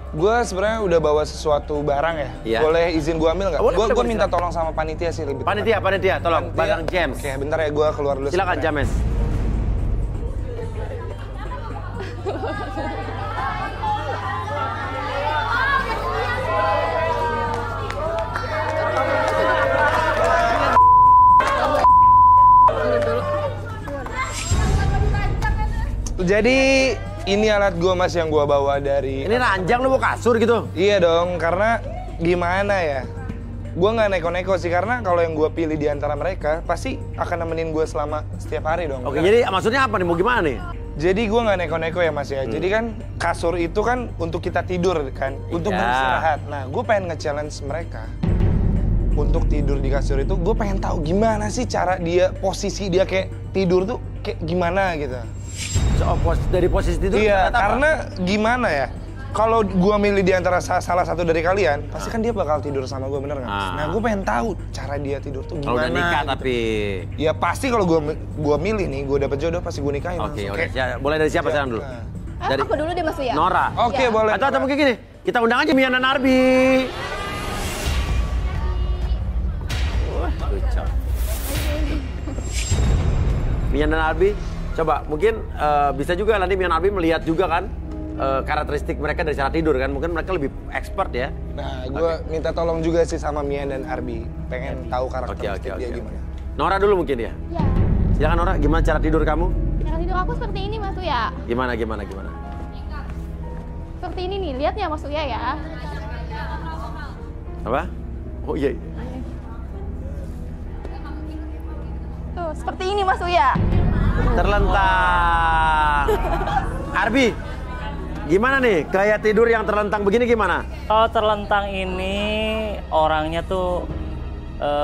Gue sebenarnya udah bawa sesuatu barang ya. Iya. Boleh izin gue ambil nggak? Boleh, Gue minta tolong sama panitia sih lebih. Panitia, tolong. Barang James. Oke, bentar ya gue keluar dulu. Silakan James. Jadi ini alat gue mas yang gue bawa dari. Ini ranjang lu bawa kasur gitu? Iya dong, karena gimana ya? Gue nggak neko-neko sih karena kalau yang gue pilih di antara mereka pasti akan nemenin gue selama setiap hari dong. Oke, jadi maksudnya apa nih? Mau gimana nih? Jadi gue nggak neko-neko ya mas ya. Jadi kan kasur itu kan untuk kita tidur kan, untuk beristirahat. Nah, gue pengen nge-challenge mereka untuk tidur di kasur itu. Gue pengen tahu gimana sih cara dia posisi dia kayak tidur tuh kayak gimana gitu. Dari posisi tidur? Iya, karena gimana ya? Kalau gue milih di antara salah satu dari kalian, pasti kan dia bakal tidur sama gue, bener nggak? Nah, gue pengen tahu cara dia tidur tuh gimana. Kalau udah nikah gitu. Tapi... Ya pasti kalau gue milih nih, gue dapet jodoh pasti gue nikahin. Oke, udah. Boleh dari siapa sekarang dulu? Dari... Aku dulu deh Mas Uya. Nora. Oke, boleh. Atau mungkin gini, kita undang aja Mian dan Arbi. Wah, lucu. Mian dan Arbi, coba mungkin bisa juga nanti Mian Arbi melihat juga kan karakteristik mereka dari cara tidur kan, mungkin mereka lebih expert ya. Nah, gue minta tolong juga sih sama Mian dan Arbi, pengen tahu karakteristik dia gimana. Nora dulu mungkin ya? Iya. Silakan Nora, gimana cara tidur kamu? Cara tidur aku seperti ini Mas Uya. Gimana? Seperti ini nih, lihat ya Mas Uya ya. Apa? Oh iya. Tuh, seperti ini Mas Uya. Terlentang. Arbi, gimana nih gaya tidur yang terlentang begini gimana? Kalau terlentang ini orangnya tuh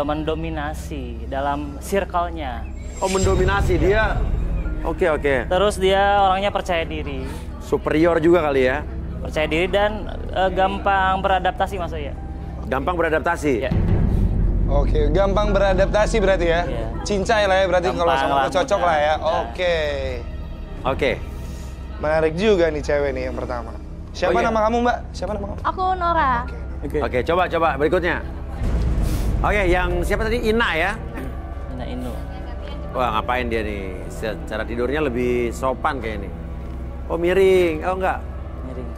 mendominasi dalam circle-nya. Oh, mendominasi dia. Oke. Terus dia orangnya percaya diri. Superior juga kali ya? Percaya diri dan gampang beradaptasi maksudnya. Gampang beradaptasi? Ya. Oke, gampang beradaptasi berarti ya? Iya. Cincai lah ya berarti kalau sama cocok lah ya? Oke. Menarik juga nih cewek nih yang pertama. Siapa nama kamu Mbak? Siapa nama kamu? Aku Nora. Oke, coba berikutnya. Oke, yang siapa tadi? Ina ya? Ina Inu. Wah, ngapain dia nih? Cara tidurnya lebih sopan kayak ini. Oh, miring. Oh, enggak. Miring.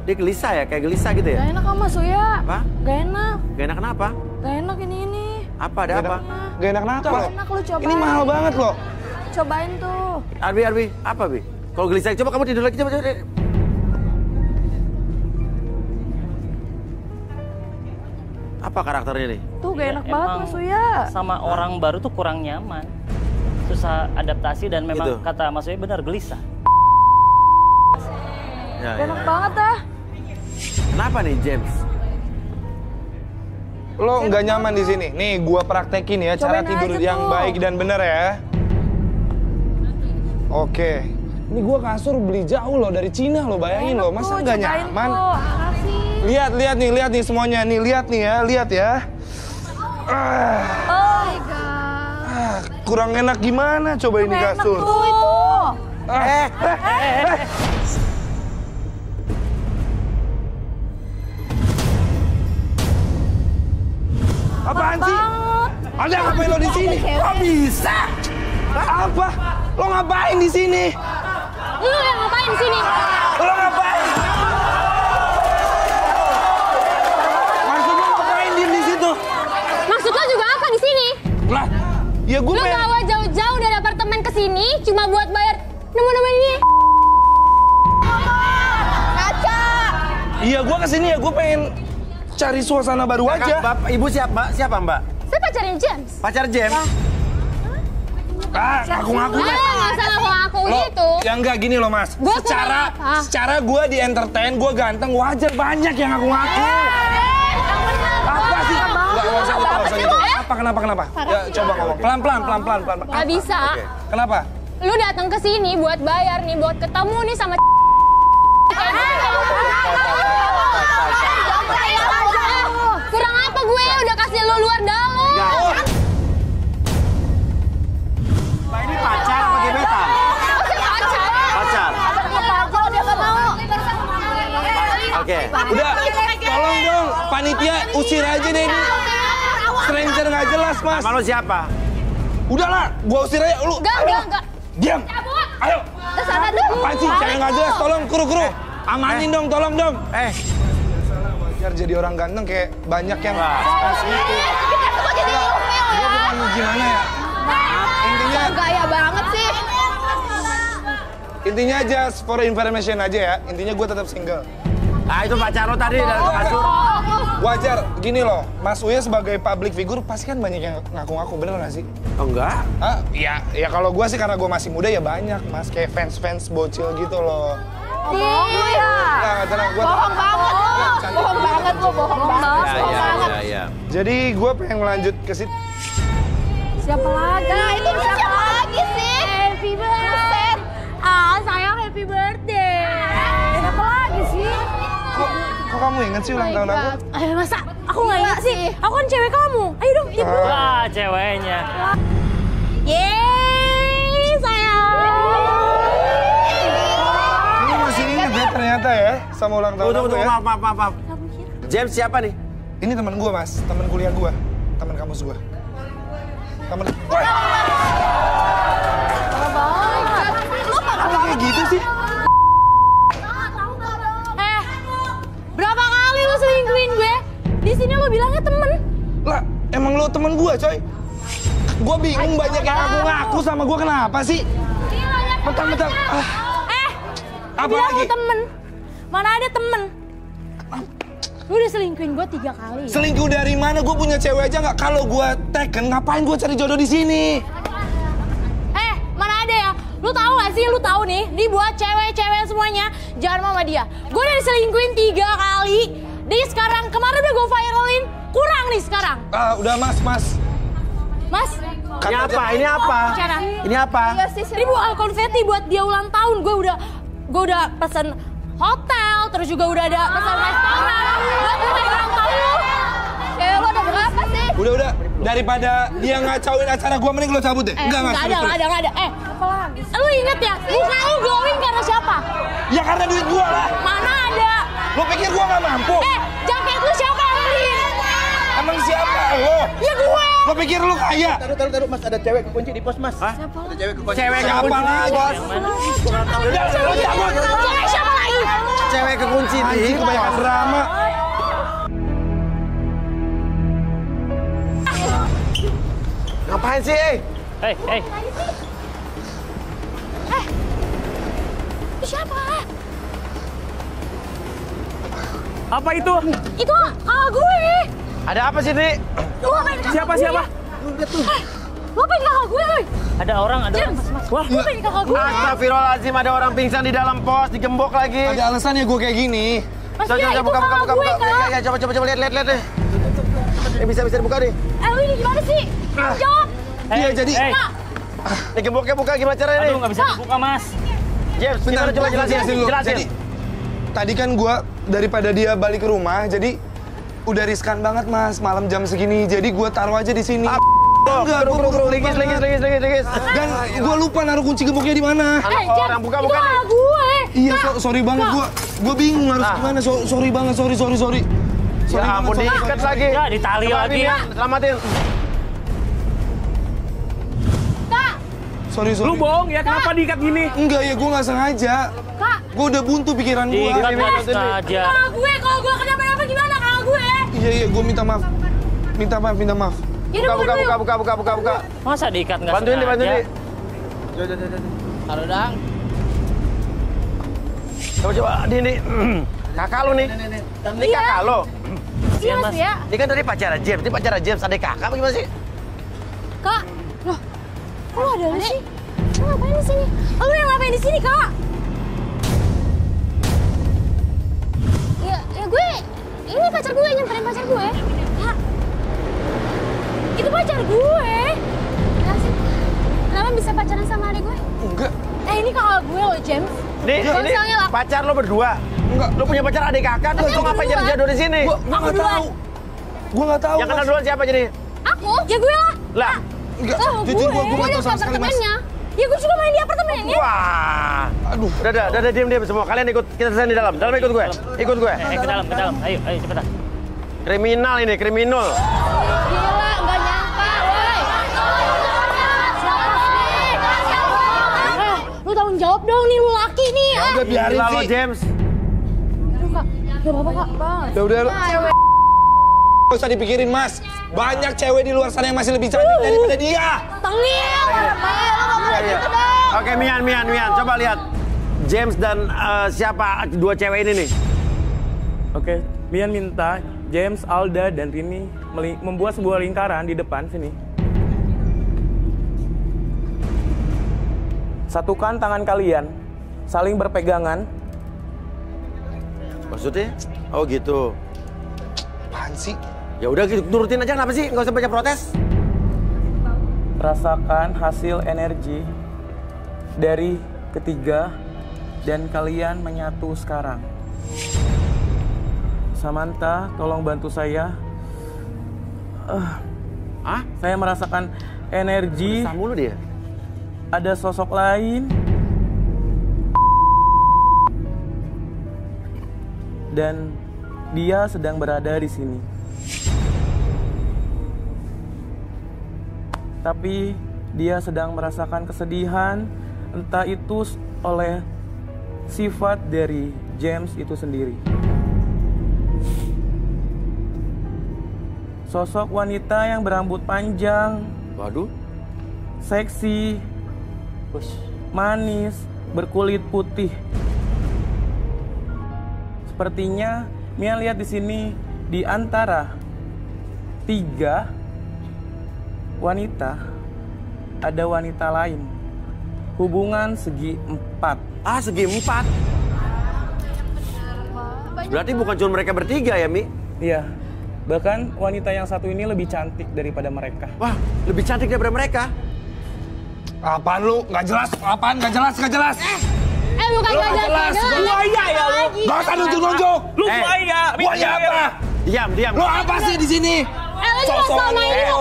Dia gelisah ya? Kayak gelisah gitu ya? Gak enak Mas Uya. Apa? Gak enak. Gak enak kenapa? Gak enak ini. Apa? Ada apa? Gak enak kenapa? Gak enak lu cobain. Ini mahal banget loh. Cobain tuh. Arbi, apa Bi? Kalau gelisah, coba kamu tidur lagi, coba. Apa karakternya nih? Tuh gak enak banget Mas Uya. Sama orang baru tuh kurang nyaman. Susah adaptasi dan memang gitu. Kata Mas Uya benar gelisah. Ya, Gak enak banget dah. Kenapa nih James? Lo nggak nyaman di sini. Nih, gua praktekin ya cara tidur yang baik dan benar ya. Oke. Ini gua kasur beli jauh loh dari Cina lo, bayangin lo. Masa nggak nyaman? Lihat nih semuanya nih. Lihat ya. Oh my god. Kurang enak gimana coba ini kasur? Apaan sih? Ada ngapain lo di sini? Kok bisa? Apa? Lo ngapain di sini? Lu yang ngapain di sini? Lo ngapain? cuma buat bayar nemen-nemen ini. Kaca. Iya, gue kesini ya, gue pengen cari suasana baru aja. Ibu siapa Mbak? Saya pacarin James. Pacar James? Ngaku-ngaku kan. Nggak salah ngaku gitu. Ya enggak gini loh Mas. Gua Secara gue di entertain, gue ganteng, wajar banyak yang ngaku-ngaku. Apa sih? Enggak usah gitu. Kenapa? Ya coba ngomong. Pelan-pelan. Nggak bisa. Kenapa? Lu datang ke sini buat bayar nih, buat ketemu nih sama kurang apa gue udah kasih lu luar dalam. Nah, ini pacar apa gebetan? Pacar. Dia nggak mau. Oke. Udah, tolong dong panitia usir aja deh ini. Stranger nggak jelas Mas. Nama lo siapa? Udahlah, gua usir aja lu. Enggak. Diam. Ayo. Kesana dulu. Apaan sih? Cewek nggak jelas. Tolong kru. Amanin dong, tolong dong. Wajar jadi orang ganteng kayak banyak yang gitu. Gua bukan gimana ya. Intinya Gaya banget sih. Intinya just for information aja ya. Intinya gue tetap single. Ah, itu pacar lo tadi dari kasur. Wajar, gini loh, Mas Uya sebagai public figure pasti kan banyak yang ngaku-ngaku, bener nggak sih? Oh, enggak. Ya kalau gue sih karena gue masih muda ya banyak, Mas. Kayak fans bocil gitu loh. Iya. Bohong banget lo. Ya. Jadi gue pengen melanjut ke situ. Siapa lagi? Nah, itu siapa lagi sih? Happy birthday. Sayang happy birthday. Siapa lagi sih? Kok kamu inget sih ulang tahun aku? Masa aku nggak ingat sih? Aku kan cewek kamu. Ayo dong, tiup dulu. Wah, ceweknya. Yeay, sayang. Kamu masih inget ya ternyata ya sama ulang tahun aku ya? Maaf. James siapa nih? Ini teman gue Mas, teman kuliah gue, teman kampus gue. Temen. Kok kayak gitu sih? Berapa kali lu selingkuhin gue? Di sini lu bilangnya temen. Lah, emang lu temen gue, coy. Gue bingung banyak yang ngaku-ngaku sama gue kenapa sih? Mentang-mentang. Apa lagi? Temen. Mana ada temen? Lu udah selingkuhin gue 3 kali. Selingkuh dari mana? Gue punya cewek aja nggak? Kalau gue taken, ngapain gue cari jodoh di sini? Mana ada ya? Lu tahu gak sih? Lu tahu nih, ini buat cewek-cewek semuanya, jangan sama dia. Gue udah diselingkuhin 3 kali. Jadi sekarang, kemarin udah gue viralin, kurang nih sekarang. Udah Mas. Mas? Ini apa? Ini apa? Ini buat konfeti buat dia ulang tahun. Gue udah pesen hotel, terus juga udah ada pesan restoran. Buat dia ulang tahun lu. Cewek lu ada berapa sih? Udah. Daripada dia ngacauin acara gue, mending lo cabut deh. Enggak ada. Apa lagi? Lu inget ya? Muka lu glowing karena siapa? Ya karena duit gue lah. Mana ada? Lo pikir gue nggak mampu? Jaket lu siapa yang beliin? Emang siapa lo? Ya gue. Lo pikir lu kaya? Taruh, Mas. Ada cewek kekunci di pos, Mas. Siapa? Ada cewek kekunci. Cewek Siapa lagi? Cewek siapa lagi? Cewek kekunci nih. Anjing, kebanyakan drama. Ngapain sih? Hey. Itu siapa? Apa itu? Itu kakak gue. Ada apa sih, Dri? Lu ngapain kakak Siapa? gue? Lu ngapain kakak gue, woy? Ada orang. Wah, lu ngapain kakak gue? Astagfirullahaladzim, ada orang pingsan di dalam pos, digembok lagi. Ada alasannya gue kayak gini. Mas Tia, itu kakak gue, Kak. Ya, coba lihat deh. Bisa dibuka nih. Lu ini gimana sih? Jawab. Iya, jadi... Nih gemboknya buka gimana caranya nih? Aduh, nggak bisa dibuka, Mas. James, gimana coba jelasin. Jadi, tadi kan gue daripada dia balik ke rumah, jadi udah riskan banget Mas, malam jam segini. Jadi gue taruh aja di sini. Enggak, legis. Dan gue lupa naruh kunci gemboknya di mana. Orang buka Itu kakak gue. Iya, sorry banget gue bingung harus gimana. Sorry banget, sorry. Ya ampun, diikat lagi. Ya, ditali lagi. Selamatin. Sorry. Lu bohong ya, kenapa diikat gini? Enggak ya, gue nggak sengaja. Kak. Gue udah buntu pikiran gue. Diikat nggak sengaja. Kakak gue, kalau gue kenapa-napa gimana kakak gue? Iya, gue minta maaf. Minta maaf. Ya udah Buka. Masa diikat nggak Bantuin sengaja? nih. Udah. Taruh dang. Coba, ini kakak lu nih. Ini kakak lo. Iya Mas ya. Ini kan tadi pacaran James, ini pacaran James, adik kakak bagaimana sih? Kak, loh, kok lo ada di sini? Lo ngapain di sini? Lo yang ngapain di sini, Kak? Ya gue, ini pacar gue, nyamperin pacar gue. Kak, itu pacar gue. Kenapa bisa pacaran sama adik gue? Enggak. Ini kakak gue loh, James. Ini pacar lo berdua. Enggak. Lo punya pacar adik kakak, terus lo ngapain jadi jodoh di sini? Gue nggak tahu. Gue nggak tahu. Yang kenal duluan siapa jadi? Aku? Ya gue lah. Lah. Enggak, jujur gue nggak tahu sama sekali, Mas. Ya gue juga main di apartemennya. Wah. Aduh. Udah diam semua. Kalian ikut, kita selesai di dalam. Dalam ikut gue. Ikut gue. Ke dalam. Ayo cepetan. Kriminal ini, kriminal. Gila, nggak nyangka, woi. Lu tanggung jawab dong nih, lu laki nih. Ya udah biarin sih. sih. James. Aduh, Kak. Gak apa-apa, Kak. Ya udah lu. Gak usah dipikirin, Mas. Banyak cewek di luar sana yang masih lebih cantik daripada dia. Tengil. Oke, Mian. Coba lihat. James dan siapa dua cewek ini nih? Oke, Mian minta James, Alda, dan Rini membuat sebuah lingkaran di depan sini. Satukan tangan kalian, saling berpegangan. Maksudnya? Oh gitu. Apaan sih? Ya udah gitu, nurutin aja, kenapa sih? Nggak usah banyak protes. Rasakan hasil energi dari ketiga dan kalian menyatu sekarang. Samantha, tolong bantu saya. Saya merasakan energi. Sama mulu dia. Ada sosok lain. Dan dia sedang berada di sini. Tapi dia sedang merasakan kesedihan, entah itu oleh sifat dari James itu sendiri. Sosok wanita yang berambut panjang, waduh, seksi, manis, berkulit putih. Sepertinya Mia lihat di sini di antara 3 wanita, ada wanita lain. Hubungan segi 4. Segi 4? Berarti bukan cuma mereka bertiga ya, Mi? Iya. Bahkan wanita yang satu ini lebih cantik daripada mereka. Wah, lebih cantik daripada mereka? Apaan lu? Nggak jelas. Apaan? Nggak jelas. Bukan nggak jelas. Buaya ya lu. Nggak usah nunjuk-nunjuk. Lu buaya. Buaya apa? Diam. Lu apa sih di sini? Lu juga sama ini.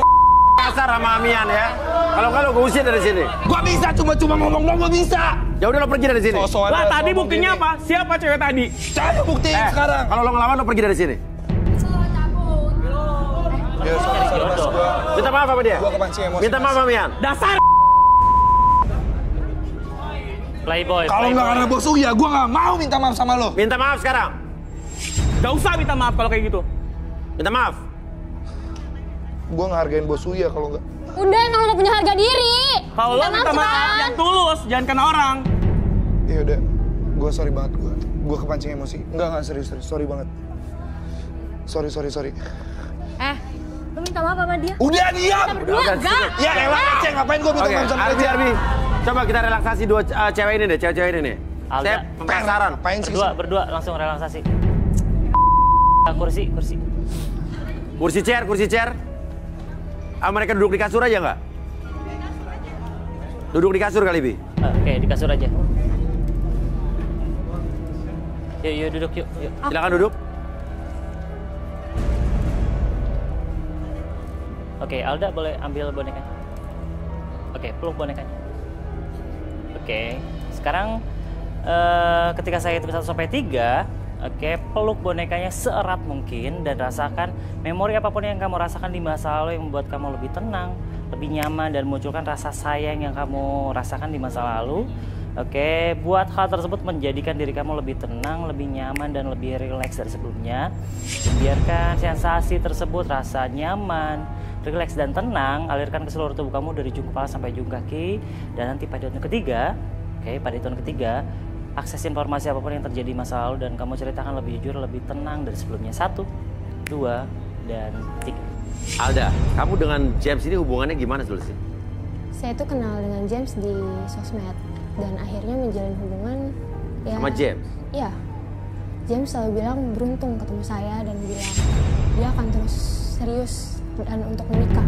Kasar sama Mian ya. Kalau gue usir dari sini. Gua bisa cuma ngomong dong, gua bisa. Ya udah lo pergi dari sini. Lah tadi buktinya apa? Siapa cewek tadi? Saya buktiin sekarang. Kalau lo ngelawan lo pergi dari sini. Ya, sorry, Mas. Minta maaf sama dia. Gua kepancing emosi. Minta maaf sama Mian. Dasar. Playboy. Kalau nggak karena bos Uya, gua nggak mau minta maaf sama lo. Minta maaf sekarang. Gak usah minta maaf kalau kayak gitu. Minta maaf. Gua ngehargain bos Uya kalau nggak. Udah, emang lo punya harga diri. Kalau lo minta maaf yang tulus, jangan kena orang. Ya udah, gua sorry banget gua kepancing emosi. Enggak serius, sorry banget. Sorry. Lo minta maaf sama dia? Udah diam. Kita berdua enggak. Ya elah Ece, ngapain gua minta maaf sama dia? Arbi. Coba kita relaksasi dua cewek ini deh, cewek ini nih. Alda. Saya penasaran. Berdua langsung relaksasi. Kursi chair. Mereka duduk di kasur aja nggak? Duduk di kasur kali, Bi? Oke, di kasur aja. Yuk duduk yuk. Silakan duduk. Oke, Alda boleh ambil bonekanya. Oke, peluk bonekanya. Oke, sekarang ketika saya hitung 1 sampai 3, oke, peluk bonekanya seerat mungkin dan rasakan memori apapun yang kamu rasakan di masa lalu yang membuat kamu lebih tenang, lebih nyaman dan munculkan rasa sayang yang kamu rasakan di masa lalu. Oke, buat hal tersebut menjadikan diri kamu lebih tenang, lebih nyaman dan lebih rileks dari sebelumnya. Biarkan sensasi tersebut, rasa nyaman, Relax dan tenang, alirkan ke seluruh tubuh kamu dari ujung kepala sampai ujung kaki. Dan nanti pada hitungan ketiga, pada hitungan ketiga, akses informasi apapun yang terjadi masa lalu dan kamu ceritakan lebih jujur, lebih tenang dari sebelumnya. 1, 2, dan 3. Alda, kamu dengan James ini hubungannya gimana dulu sih? Saya tuh kenal dengan James di sosmed dan akhirnya menjalin hubungan ya. Sama James? Iya. James selalu bilang beruntung ketemu saya dan bilang dia akan terus serius dan untuk menikah.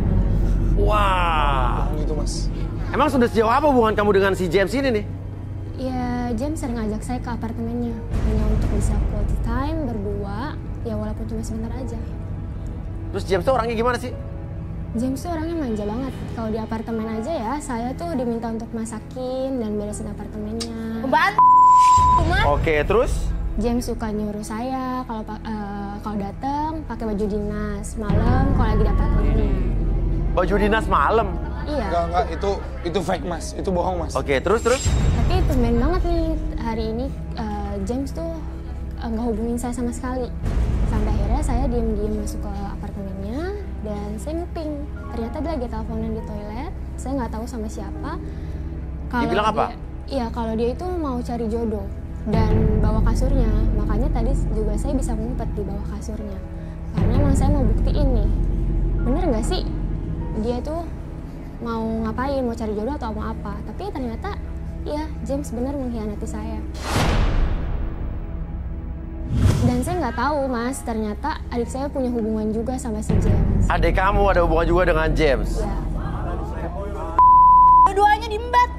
Wah. Gitu Mas. Emang sudah sejauh apa hubungan kamu dengan si James ini nih? Ya, James sering ngajak saya ke apartemennya hanya untuk bisa quality time berdua, ya walaupun cuma sebentar aja. Terus James tuh orangnya gimana sih? James tuh orangnya manja banget. Kalau di apartemen aja ya, saya tuh diminta untuk masakin dan beresin apartemennya. Oke, terus? James suka nyuruh saya kalau datang pakai baju dinas malam kalau lagi di apartemennya. Baju dinas malam? Iya. Enggak, itu fake Mas, itu bohong Mas. Oke, terus? Tapi tumben banget nih hari ini James tuh nggak hubungin saya sama sekali. Sampai akhirnya saya diam-diam masuk ke apartemennya dan saya nguping. Ternyata dia lagi teleponan di toilet. Saya nggak tahu sama siapa. Dia bilang apa? Iya, kalau dia itu mau cari jodoh dan bawa kasurnya. Makanya tadi juga saya bisa ngumpet di bawah kasurnya. Karena emang saya mau buktiin nih, bener nggak sih dia tuh mau ngapain, mau cari jodoh atau mau apa. Tapi ternyata ya James bener mengkhianati saya. Dan saya nggak tahu Mas, ternyata adik saya punya hubungan juga sama si James. Adik kamu ada hubungan juga dengan James? Ya. Dua-duanya diembat.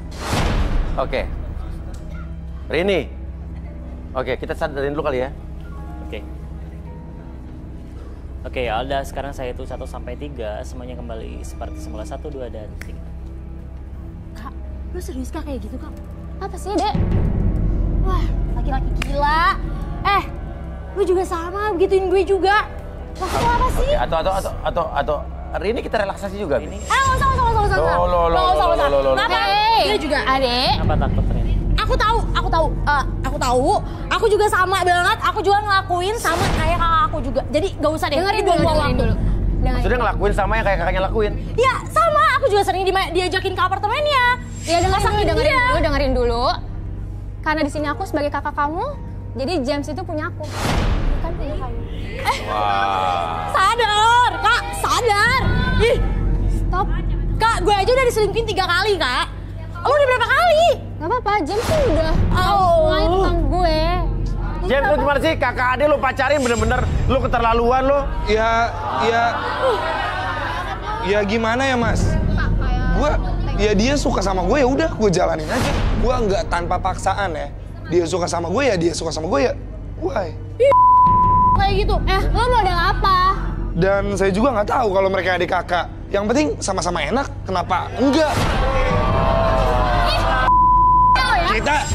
Oke. Rini. Oke, kita sadarin dulu kali ya. Oke, Alda, sekarang saya itu 1 sampai 3, semuanya kembali seperti semula. 1, 2, dan 3. Kak, lu serius Kak kayak gitu Kak? Apa sih, Dek? Wah, laki-laki gila. Lu juga sama, begituin gue juga. Maksud lu apa sih? Atau Rini kita relaksasi juga, Rini. Nggak usah. Kenapa? Dia juga. Adek. Apa takut, Rini? Aku tahu. Aku juga sama banget. Aku juga ngelakuin sama kayak kakak aku juga. Jadi gak usah deh. Dengerin dulu. Maksudnya ngelakuin sama yang kayak kakaknya lakuin? Ya sama. Aku juga sering diajakin ke apartemennya. Ya dengerin dulu. Karena di sini aku sebagai kakak kamu, jadi James itu punya aku, bukan punya kamu. Sadar, Kak. Sadar. Ih, stop. Kak, gue aja udah diselingkuhin 3 kali, Kak. Lu udah berapa kali? Gak apa-apa, James tuh udah mulai tentang gue. James, lu gimana sih? Kakak adik lu pacarin bener-bener lu keterlaluan lu. Ya gimana ya Mas? Dia suka sama gue ya udah gue jalanin aja. Gue nggak tanpa paksaan ya. Dia suka sama gue ya dia suka sama gue ya. Why? Kayak gitu. Lo model apa? Dan saya juga nggak tahu kalau mereka adik kakak. Yang penting sama-sama enak. Kenapa enggak?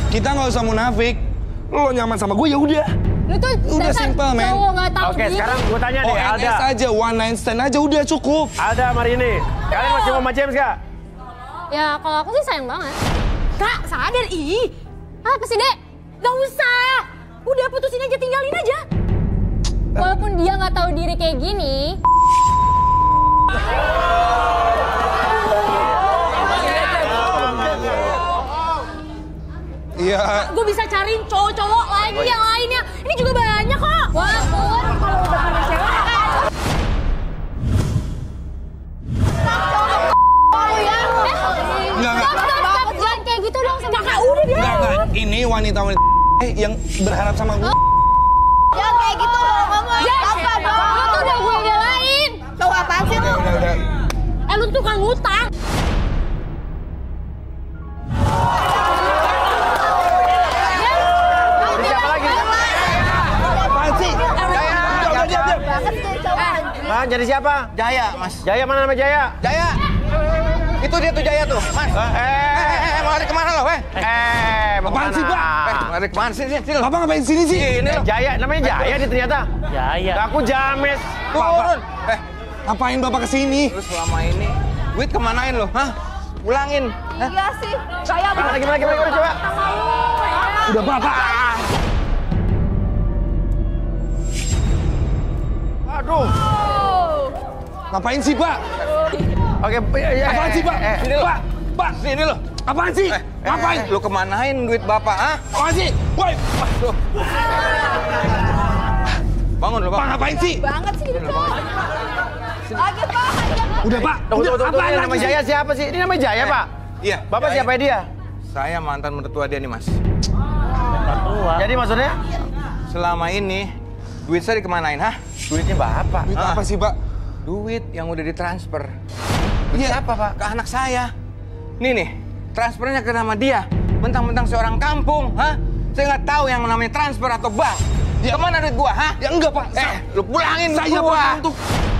Kita nggak usah munafik. Lo nyaman sama gue ya udah. Lu tuh udah simple men. Oke, sekarang gue tanya nih, Alda. ONS aja, one night stand aja udah cukup. Alda sama Rini, kalian masih mau sama James gak? Ya kalau aku sih sayang banget. Kak, sadar ih. Apa sih, Dek? Gak usah. Udah putusin aja, tinggalin aja. Walaupun dia nggak tahu diri kayak gini. Iya. Gue bisa cariin cowok-cowok lagi yang lainnya. Ini juga banyak kok. Walaupun kalau udah punya cewek. Jangan kayak gitu dong sama kakak. Udah dia. Enggak. Ini wanita yang berharap sama gue. Jangan kayak gitu ngomong. Apa dong? Lu tuh udah gue nyalain. Cowok apaan sih lu? Udah. Lu tukang ngutang. Jadi siapa? Jaya, Mas. Jaya, mana nama Jaya? Jaya. Itu dia tuh Jaya tuh, Mas. Mau lari kemana lo, mau apaan sih, Pak? Lari kemana sih? Sini. Bapak ngapain sini sih? Ini lo. Jaya, namanya Jaya dia ternyata. Jaya. Aku James. Turun. Ngapain Bapak kesini? Terus selama ini duit kemanain lo? Hah? Pulangin. Iya sih. Jaya Gimana, coba. Udah Bapak. Aduh. Ngapain sih, Pak? Oke, Apaan sih, Pak? Sini lo. Pak, Sini lo. apaan sih? Ngapain? Lu kemanain duit Bapak, ah? Apaan sih? Woi, Bangun lo, Pak. Pak ngapain sih? Banget sih ini, Pak. Lagi, Pak. Udah, Pak. Tunggu, Udah, apaan ini nama lagi sih? Jaya siapa sih? Ini nama Jaya, Pak? Iya. Bapak siapa dia? Saya mantan mertua dia nih, Mas. Mertua. Jadi maksudnya? Selama ini duit saya dikemanain, hah? Duitnya Bapak. Duit apa sih, Pak? Duit yang udah ditransfer. Iya. Siapa, Pak? Ke anak saya. Nih, transfernya ke nama dia. Mentang-mentang seorang kampung, hah? Saya nggak tahu yang namanya transfer atau bank. Ya. Kemana duit gua, hah? Ya enggak, Pak. Lu pulangin duit Saya gua. Pak untuk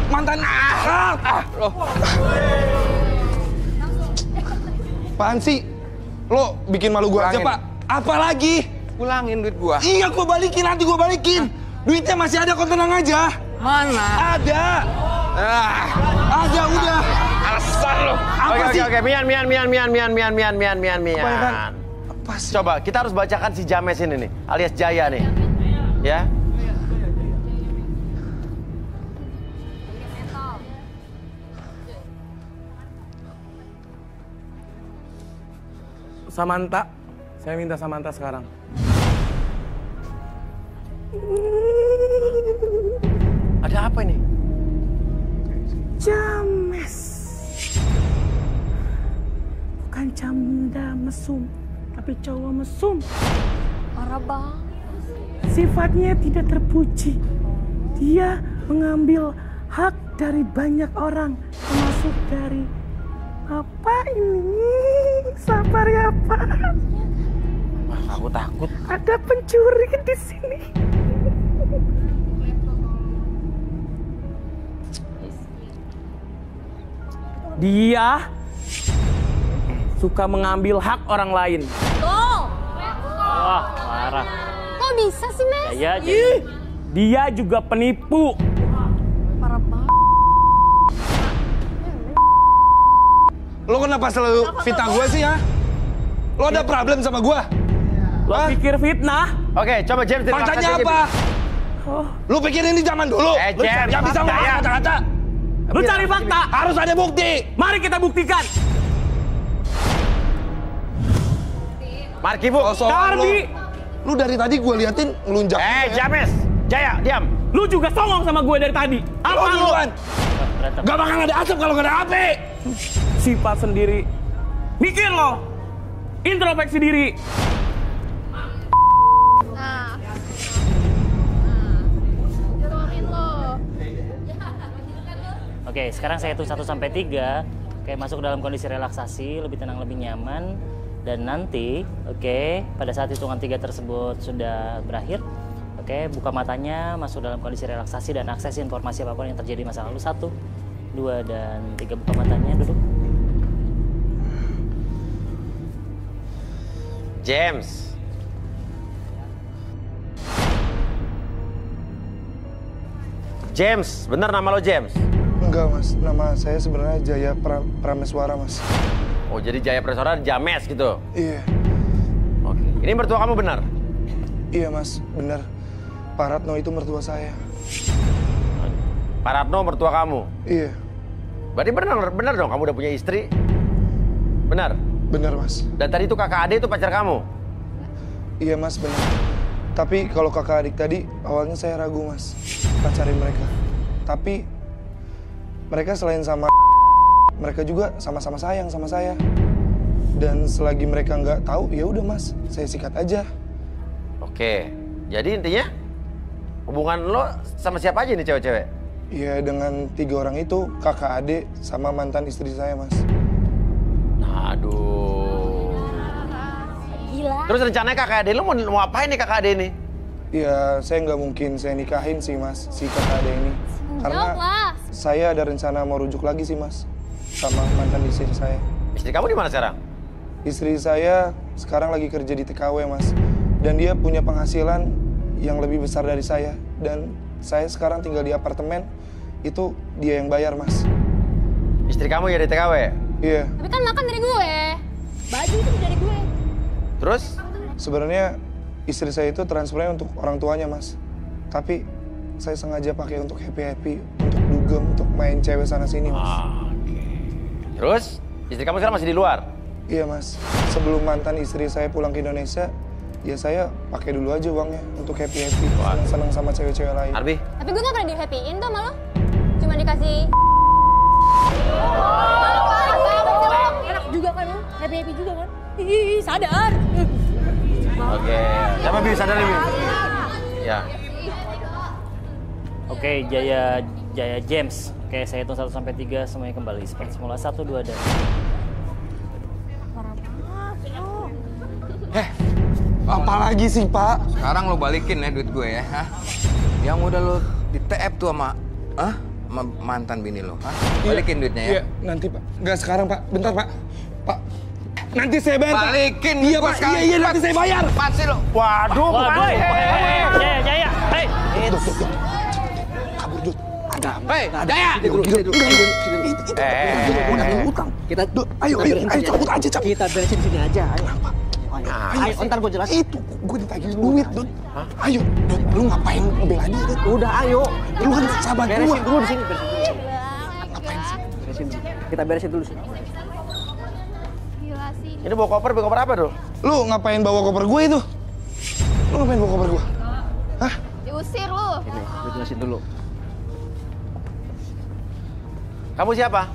mantan Loh. Apaan sih? Lo bikin malu gua aja, Pulangin. Pak. Apa lagi? Pulangin duit gua. Iya, gua balikin, nanti gua balikin. Duitnya masih ada, kok tenang aja. Mana? Ada. Ada, udah. Alasan lo. Oke. Mian. Apa sih? Coba, kita harus bacakan si James ini nih, alias Jaya nih. Ya. Samantha, saya minta Samantha sekarang. Ada apa ini? James. Bukan janda mesum, tapi cowok mesum. Parah banget. Sifatnya tidak terpuji. Dia mengambil hak dari banyak orang, termasuk dari apa ini? Sabar ya, Pak. Wah, aku takut. Ada pencuri di sini. Dia suka mengambil hak orang lain. Tuh. Wah, parah. Kok bisa sih, Mas? Jaya. Dia juga penipu. Parah banget. Lo kenapa selalu fitnah gua sih, ya? Lo ada problem sama gua? Lo pikir fitnah? Oke, coba James. Faktanya apa? Lu pikir ini zaman dulu? Lu James. yang bisa ngomong kata-kata. Lu cari fakta. Harus ada bukti. Mari kita buktikan. Marki, Bu. Darby. Lu dari tadi gue liatin ngelunjak. James. Jaya, diam. Lu juga songong sama gue dari tadi. Apa lu? Duluan. Gak bakal ada asap kalau gak ada api. Sifat sendiri. Mikir lo. Introspeksi diri. Oke, sekarang saya hitung 1 sampai 3. Oke, masuk ke dalam kondisi relaksasi, lebih tenang, lebih nyaman. Dan nanti, oke, pada saat hitungan 3 tersebut sudah berakhir, oke, buka matanya, masuk dalam kondisi relaksasi dan akses informasi apapun yang terjadi masa lalu. 1, 2, dan 3. Buka matanya, duduk. James. James, bener nama lo James? Enggak, Mas. Nama saya sebenarnya Jaya Prameswara, Mas. Oh, jadi Jaya Prameswara James gitu? Iya. Oke. Ini mertua kamu benar? Iya, Mas. Benar. Pak Ratno itu mertua saya. Pak Ratno mertua kamu? Iya. Berarti benar dong kamu udah punya istri? Benar? Benar, Mas. Dan tadi itu kakak adik itu pacar kamu? Iya, Mas, benar. Tapi kalau kakak adik tadi, awalnya saya ragu, Mas. Pacarin mereka. Tapi mereka selain sama mereka juga sama-sama sayang sama saya. Dan selagi mereka nggak tahu, ya udah, Mas, saya sikat aja. Oke. Jadi intinya hubungan lo sama siapa aja nih cewek-cewek? Iya, dengan 3 orang itu, kakak adik sama mantan istri saya, Mas. Aduh. Gila. Terus rencananya kakak adik lo mau apain nih kakak adik ini? Ya, saya nggak mungkin saya nikahin sih, Mas, si kakak adik ini. Karena saya ada rencana mau rujuk lagi sih, Mas, sama mantan istri saya. Istri kamu di mana sekarang? Istri saya sekarang lagi kerja di TKW, Mas. Dan dia punya penghasilan yang lebih besar dari saya. Dan saya sekarang tinggal di apartemen, itu dia yang bayar, Mas. Istri kamu ya di TKW? Iya. Tapi kan makan dari gue. Baju itu dari gue. Terus? Sebenarnya istri saya itu transfernya untuk orang tuanya, Mas. Tapi saya sengaja pakai untuk happy-happy, untuk dugem, untuk main cewek sana-sini, Mas. Oke. Terus istri kamu sekarang masih di luar? Iya mas, sebelum mantan istri saya pulang ke Indonesia, ya saya pakai dulu aja uangnya untuk happy-happy, senang-senang sama cewek-cewek lain. Arbi? Tapi gue gak pernah di-happyin tuh sama lo. Cuma dikasih... Enak juga kan lo? Happy-happy juga kan? Ih, sadar. Oke, siapa Bi? Sadar Bi? Ya. Oke, Jaya James. Oke, saya hitung 1 sampai 3 semuanya kembali seperti semula. 1, 2, dan. Apalagi sih Pak? Sekarang lo balikin ya duit gue ya, hah? Yang udah lo di TF tuh sama mantan bini lo, hah? Balikin duitnya ya. Iya, nanti Pak. Nggak sekarang Pak, bentar Pak. Pak, nanti saya bayar Pak. Balikin iya Pak, iya nanti saya bayar. Cepat sih lo. Waduh, Jaya, hei. Kabur Dut. Ada. Hei, Jaya. Utang. Kita ayo cabut aja, cabut. Kita beresin sini aja, ayo. Ayo, ntar gue jelasin. Itu, gue ditagih duit, Dut. Ayo, Dut, lu ngapain ngebela dia, Dut? Udah, ayo. Lu kan sahabat gue. Beresin dulu di sini, beresin dulu. Ngapain sih? Beresin dulu. Kita beresin dulu sini. Gila sih. Ini bawa koper apa tuh? Lu ngapain bawa koper gue itu? Lu ngapain bawa koper gue? Hah? Diusir lu. Ini, gue jelasin dulu. Kamu siapa?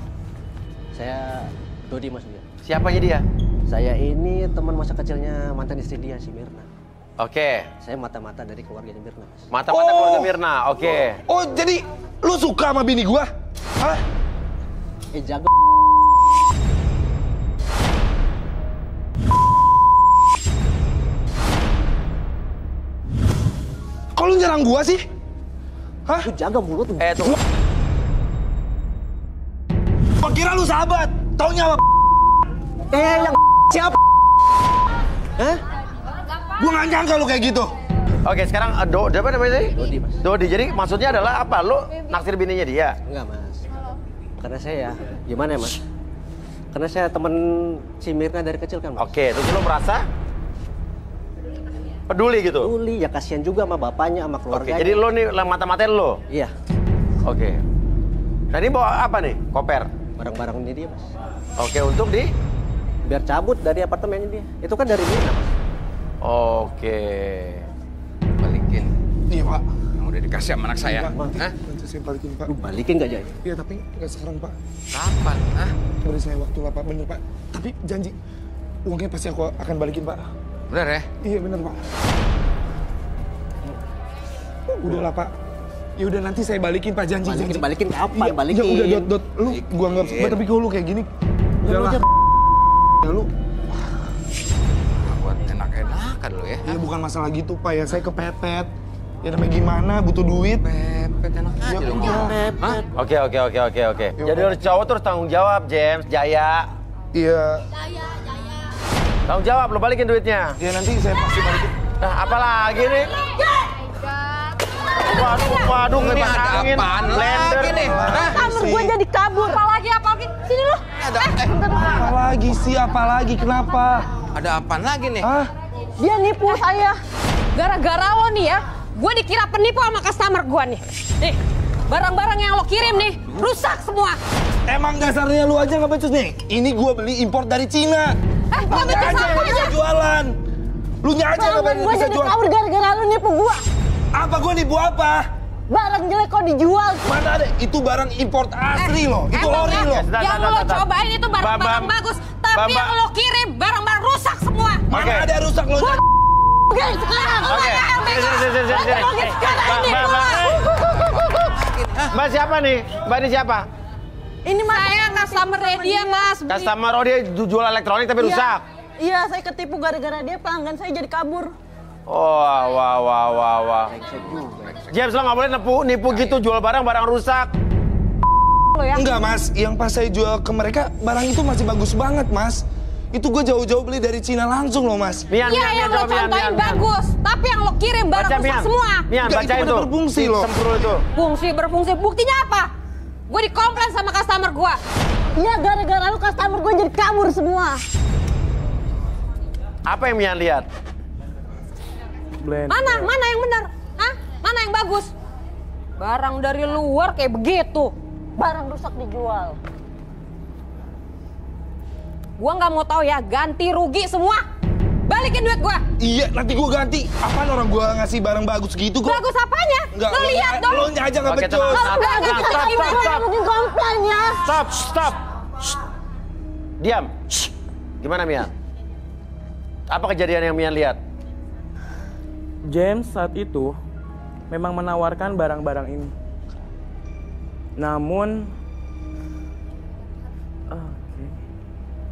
Saya Dodi Mas. Siapanya dia? Saya ini teman masa kecilnya mantan istri dia, si Mirna. Oke. Saya mata-mata dari keluarganya Mirna, Mas. Mata-mata keluarga Mirna, oke. Oh, jadi lu suka sama bini gua? Hah? Jago. Kok lu nyerang gua sih? Hah? Lu jaga mulut. Tunggu. Gua kira lu sahabat. Taunya apa? Yang siapa? Hah? Gua nggak nyangka lu kayak gitu. Oke, sekarang apa namanya tadi? Dodi, Mas. Dodi, jadi maksudnya adalah apa? Lu naksir bininya dia? Enggak, Mas. Karena saya, gimana ya, Mas? Karena saya temen si Mirna dari kecil kan, Mas. Oke, terus lu merasa peduli gitu? Peduli, ya kasihan juga sama bapaknya, sama keluarganya. Oke, jadi lu nih mata-matain lu? Iya. Oke. Nah ini bawa apa nih? Koper? Barang-barang ini dia, Mas. Oke, untuk di? Biar cabut dari apartemennya dia. Itu kan dari Mirna, Mas. Oke. Balikin. Iya, Pak. Yang udah dikasih sama anak saya. Hah? Nanti saya balikin, Pak. Lu balikin gak, Jaya? Iya, tapi nggak sekarang, Pak. Kapan? Hah? Beri saya waktu lah, Pak. Bener, Pak. Tapi janji, uangnya pasti aku akan balikin, Pak. Bener ya? Iya, bener, Pak. Udahlah, Pak. Ya udah nanti saya balikin, Pak. Janji. Balikin kapan? Iya, Balikin. Ya udah, Dot. Lu gua nggak suka, tapi kalau lu kayak gini. Udahlah. Ya lu. Buat enak-enakan lo ya. Ya bukan masalah gitu, Pak. Ya saya kepepet. Ya namanya gimana, butuh duit. Pepet enak aja lo ngomong. Oke. Jadi lu cowok terus tanggung jawab, James, Jaya. Iya. Tanggung jawab, lu balikin duitnya. Ya nanti saya pasti balikin. Nah, apalagi nih? Waduh, Ini kipas ada angin, apaan blender. lagi nih? Hah? Kamar gue jadi kabur. Apalagi? Sini lu. Apalagi, kenapa? Ada apaan lagi nih? Hah? Dia nipu saya. Gara-gara lo nih ya, gue dikira penipu sama customer gue nih. Nih, barang-barang yang lo kirim nih, rusak semua. Emang dasarnya lu aja nggak becus nih? Ini gua beli impor dari Cina. Nggak becus aja apa bisa jualan. Lu nya aja nggak gue bisa jadi jualan. kabur gara-gara lo nipu gue. Apa gua nipu apa? Barang jelek kok dijual. Mana ada? Itu barang import asli loh. Itu ori loh. Yang lo cobain itu barang-barang bagus, tapi yang lo kirim barang-barang rusak semua. Mana ada rusak lo? Oke, sekarang. Oke. Mbak siapa nih? Mbak ini siapa? Ini mas saya customer dia, Mas. Customer dia jual elektronik tapi rusak. Iya, saya ketipu gara-gara dia, pelanggan saya jadi kabur. Oh, wah. James, lo nggak boleh nipu gitu, jual barang rusak. Enggak, Mas. Yang pas saya jual ke mereka, barang itu masih bagus banget, Mas. Itu gue jauh-jauh beli dari Cina langsung loh, Mas. Iya, yang lo contohin bagus. Tapi yang lo kirim barang rusak semua. Mian, baca itu. Berfungsi loh. Berfungsi. Buktinya apa? Gue dikomplain sama customer gue. Iya, gara-gara lu customer gue jadi kabur semua. Apa yang Mian lihat? Mana yang benar? Hah? Mana yang bagus? Barang dari luar kayak begitu. Barang rusak dijual. Gua nggak mau tahu ya, ganti rugi semua. Balikin duit gua. Iya, nanti gua ganti. Apaan orang gua ngasih barang bagus gitu kok? Bagus apanya? Enggak, Lo lihat dong. Lo aja nggak becus. Stop. Diam. Gimana Mian? Apa kejadian yang Mian lihat? James saat itu memang menawarkan barang-barang ini. Namun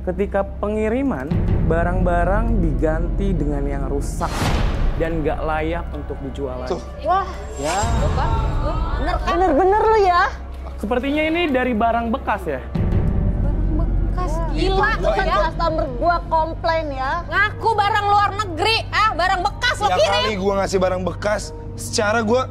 ketika pengiriman, barang-barang diganti dengan yang rusak dan nggak layak untuk dijual lagi. Wah, ya. Bener kan? Bener-bener lu ya. Sepertinya ini dari barang bekas ya. Bekas gila tuh ya. Customer gua komplain ya. Ngaku barang luar negeri, barang bekas lo Ya kirim. kali gua ngasih barang bekas, secara gua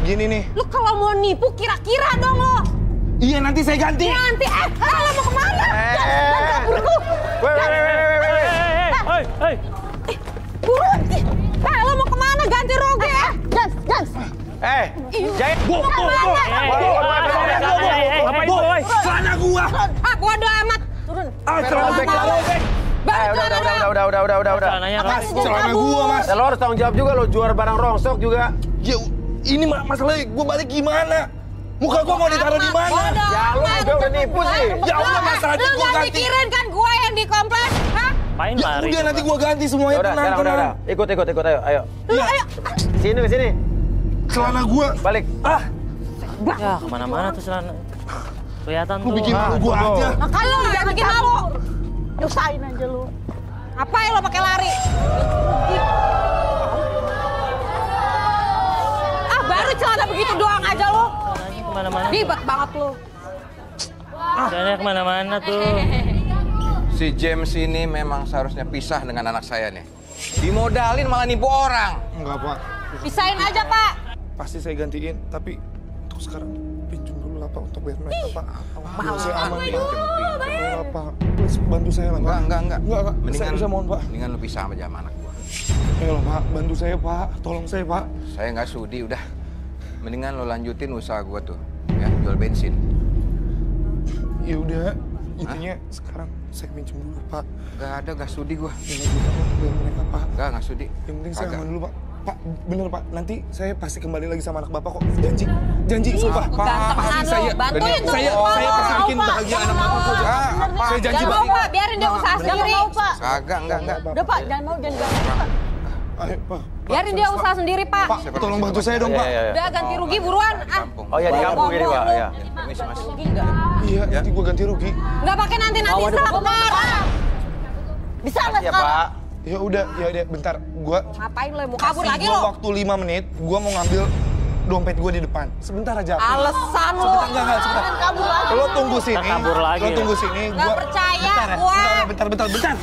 gini nih. Lu kalau mau nipu kira-kira dong lo. Iya, nanti saya ganti. Ganti, lo mau kemana? Jangan kabur lu. Hei. Buruan. Lo mau kemana? Ganti rugi ya. Gas. Jaya. Celana gua. Bodo amat. Turun. Udah. Celana gua, Mas. Lo harus tanggung jawab juga, lo jual barang rongsok juga. Ya, ini masalahnya gua balik gimana? Muka gua mau ditaruh di mana? Ya lo juga udah nipu sih. Ya udah masalahnya Lu gua nggak ganti. mikirin kan gua yang dikomplain, hah? Main Ya lari. udah nanti gua ganti semuanya, Udah, tenang. udah. Ikut, ayo. Iya. Ke sini. Celana gua. Balik. Ya, kemana-mana tuh celana. Kelihatan Lu tuh. bikin malu gua aja. Makanya lu jangan bikin malu. Nyusahin aja lu. Apa yang lo pakai lari? Baru celana begitu doang aja lo. Kemana-mana. Ribet banget lo. Celananya kemana-mana tuh. Si James ini memang seharusnya pisah dengan anak saya nih. Dimodalin malah nipu orang. Enggak, Pak. Pisahin aja, Pak. Pasti saya gantiin, tapi untuk sekarang pinjam dulu lah, Pak, untuk bayar mereka, Pak. Biar saya aman, Pak. Pak, please bantu saya lah, Pak. Enggak. Enggak. Mendingan, Saya mohon, Pak. Mendingan lu pisah aja sama anak gua. Ayolah, Pak, bantu saya, Pak. Tolong saya, Pak. Saya nggak sudi, udah. Mendingan lo lanjutin usaha gua tuh, ya, jual bensin. Ya udah, intinya sekarang saya pinjam dulu, Pak. Gak sudi gua. 5 juta, Pak, bayar mereka, Pak. Nggak sudi. Yang penting saya Kagak. aman dulu, Pak. Pak, bener, Pak. Nanti saya pasti kembali lagi sama anak Bapak kok. Janji, sumpah. Gantengan lo, bantuin tuh. Saya pasti bikin bahagia anak Bapak kok. Saya janji, Jangan Pak. mau, Pak. Biarin dia usaha sendiri. Kagak, enggak. Udah Pak, jangan mau, jangan. Ayo, Pak. Biarin dia usaha sendiri, Pak. Pak, tolong bantu saya dong, Pak. Udah ganti rugi buruan. Oh ya, di kampung gini, Pak. Ya. Permisi, Mas. Iya, nanti gua ganti rugi. Nggak pakai nanti sebentar. Bisa nggak Ya, sekarang? Pak. Ya udah, bentar. Gua Ngapain lo? Mau kabur lagi gua lo? waktu 5 menit, gua mau ngambil dompet gua di depan. Sebentar aja. Alasan lo. Sebentar, sebentar. Kabur lagi. Lo tunggu sini. Kabur lagi Lo ya? tunggu sini. Nggak percaya bentar, gua. Bentar.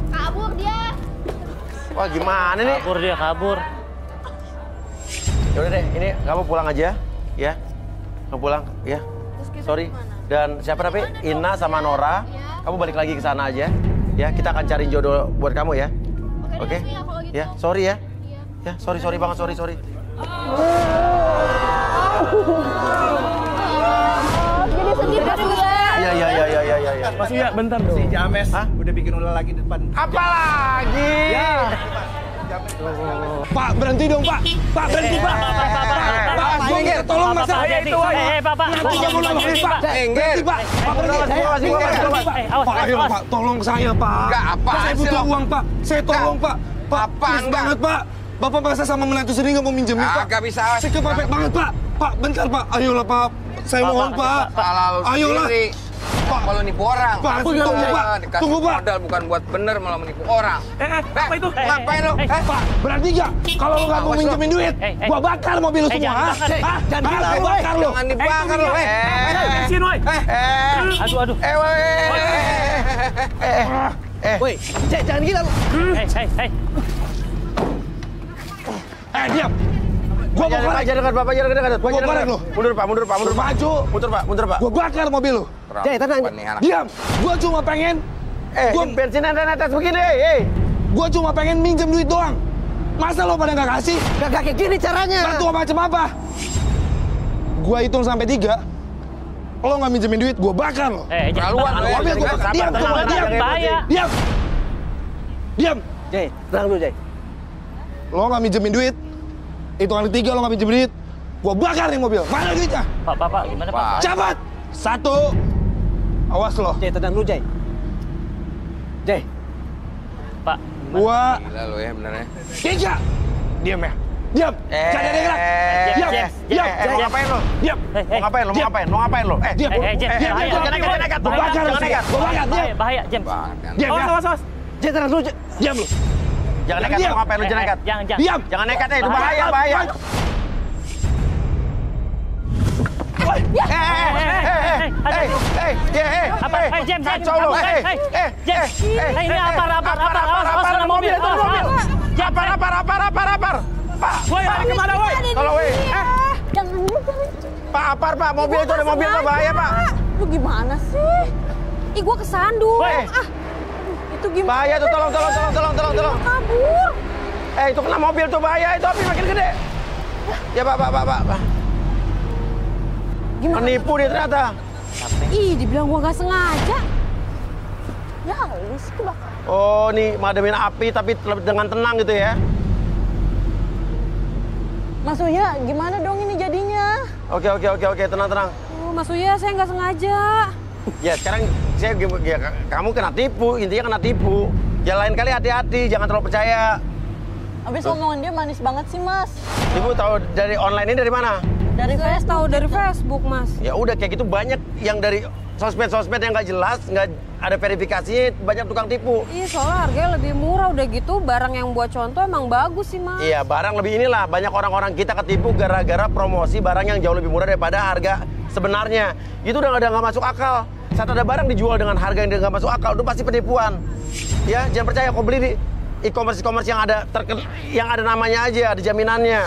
Kabur dia. Wah, gimana nih? Kabur. Ya udah deh, ini kamu pulang aja, ya. Kamu pulang, ya. Sorry. Dan siapa tapi Ina sama Nora, kamu balik lagi ke sana aja. Ya, kita akan cari jodoh buat kamu ya. Oke? Ya, sorry ya. Ya, sorry banget, sorry. Jadi sedih kan dia. Iya. Mas Uya, bentar dong. Si James udah bikin ulah lagi di depan. Apa lagi? Ya. Pak, berhenti dong, Pak. Pak, berhenti, Pak. Pak, minggir, tolong Mas. Pak. Nanti kamu nolongin, Pak. Berhenti, Pak. Pak, berhenti. Pak, ayo, Pak. Tolong saya, Pak. Enggak, apaan Saya sih butuh lo? uang, Pak. Saya tolong, Pak. Pak, Apaan, please enggak? banget, Pak. Bapak masa sama menantu sendiri nggak mau minjemin, Pak. Agak bisa. Saya kepepet banget, Pak. Pak, bentar, Pak. Ayolah, Pak. Saya mohon, Pak. Salah lu Ayolah. sendiri. Pak. Malah nipu orang. Pak, tunggu, Pak. Dikasih Tunggu, Pak. modal bukan buat bener malah menipu orang. Apa itu? Ngapain lu? Pak, berarti nggak? Kalau lo nggak mau Awas, minjemin duit, gua bakar mobil lu semua. jangan dibakar. Gua bakar lu. Jangan dibakar lu. Bensin, woi. Aduh. Woi, Cek, jangan gila lu. Hei. Diam. Gua mau korek. Jangan dekat, Bapak, jangan dekat. Gua mau korek lu. Mundur, Pak. Maju. Mundur, Pak. Gua bakar mobil lu. Cek, tenang. Diam. Gua cuma pengen. Ini bensin atas begini, hei. Gua cuma pengen minjem duit doang. Masa lo pada nggak kasih? Gak kayak gini caranya. Bantu macam apa? gua hitung sampai 3, lo nggak minjemin duit, gua bakar lo. Keterlaluan lo. Mobil gua bakar. Diam, diam. Diam. Jay, tenang dulu Jay. Lo nggak minjemin duit, hitungan ketiga lo nggak minjemin duit, gua bakar nih mobil. Mana duitnya? Pak, gimana Pak? Cepat. 1. Awas lo. Jay, tenang dulu Jay. Jay. Pak. Gua. Gila lo ya bener ya. 3. Diam ya. Diam. Jangan ada gerak. Diam. Diam. Mau ngapain lo? Diam. Mau ngapain lo? Mau ngapain? Mau ngapain lo? Diam. Diam. Jangan nekat. Gua bakar lo. Gua bakar. Diam. Bahaya, James. Diam ya. Awas. Jay, tenang dulu Jay. Diam lo. Jangan nekat. Mau ngapain lo? Jangan nekat. Diam. Jangan nekat, itu bahaya. James, ini apa mobil itu mobil. Apar. Pak, woi, lari kemana woi? Tolong woi. Jangan gitu. Pak, apar Pak, mobil itu ada mobil Pak, bahaya Pak. Lu gimana sih? Ih, gua kesandung. Itu gimana? Bahaya tuh, tolong. Kabur. Itu kena mobil tuh bahaya, itu api makin gede. Ya Pak. Gimana? Menipu dia ternyata. Ih, dibilang gua nggak sengaja. Ya, itu bakal. Oh, nih mademin api tapi dengan tenang gitu ya. Mas Uya, gimana dong ini jadinya? Oke, tenang. Mas Uya, saya nggak sengaja. Ya, sekarang kamu kena tipu, intinya kena tipu. Ya lain kali hati-hati, jangan terlalu percaya. Abis omongan dia manis banget sih, Mas. Ibu tahu dari online ini dari mana? Saya tahu dari Facebook, Mas. Ya udah kayak gitu banyak yang dari sosmed yang nggak jelas, nggak ada verifikasinya, banyak tukang tipu. Iya, soalnya harganya lebih murah udah gitu, barang yang buat contoh emang bagus sih, Mas. Iya, barang lebih inilah, banyak orang-orang kita ketipu gara-gara promosi barang yang jauh lebih murah daripada harga sebenarnya. Itu udah nggak masuk akal. Saat ada barang dijual dengan harga yang nggak masuk akal, itu pasti penipuan. Ya, jangan percaya kok beli di e-commerce yang ada namanya aja, ada jaminannya.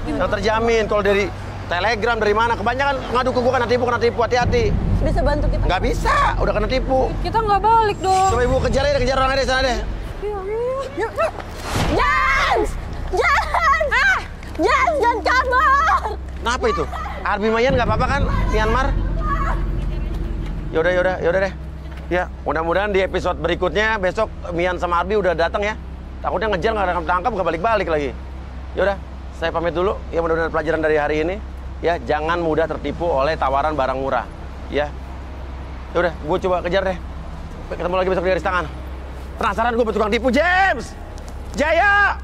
Yang terjamin. Kalau dari Telegram dari mana, kebanyakan ngadu ke gua kena tipu, hati-hati. Bisa bantu kita? Nggak bisa, udah kena tipu. Kita nggak balik dong. Coba ibu kejar orang ada di sana deh. Yuk. Jans, jangan kabur. Kenapa itu? Arbi Mayan nggak apa-apa kan, Myanmar? Yaudah deh. Ya, mudah-mudahan di episode berikutnya besok Mian sama Arbi udah datang ya. Takutnya ngejar nggak tangkap, nggak balik-balik lagi. Yaudah, saya pamit dulu. Ya mudah-mudahan pelajaran dari hari ini. Ya, jangan mudah tertipu oleh tawaran barang murah. Ya, yaudah, gue coba kejar deh. Ketemu lagi besok di garis tangan. Penasaran gue bertukang tipu, James! Jaya!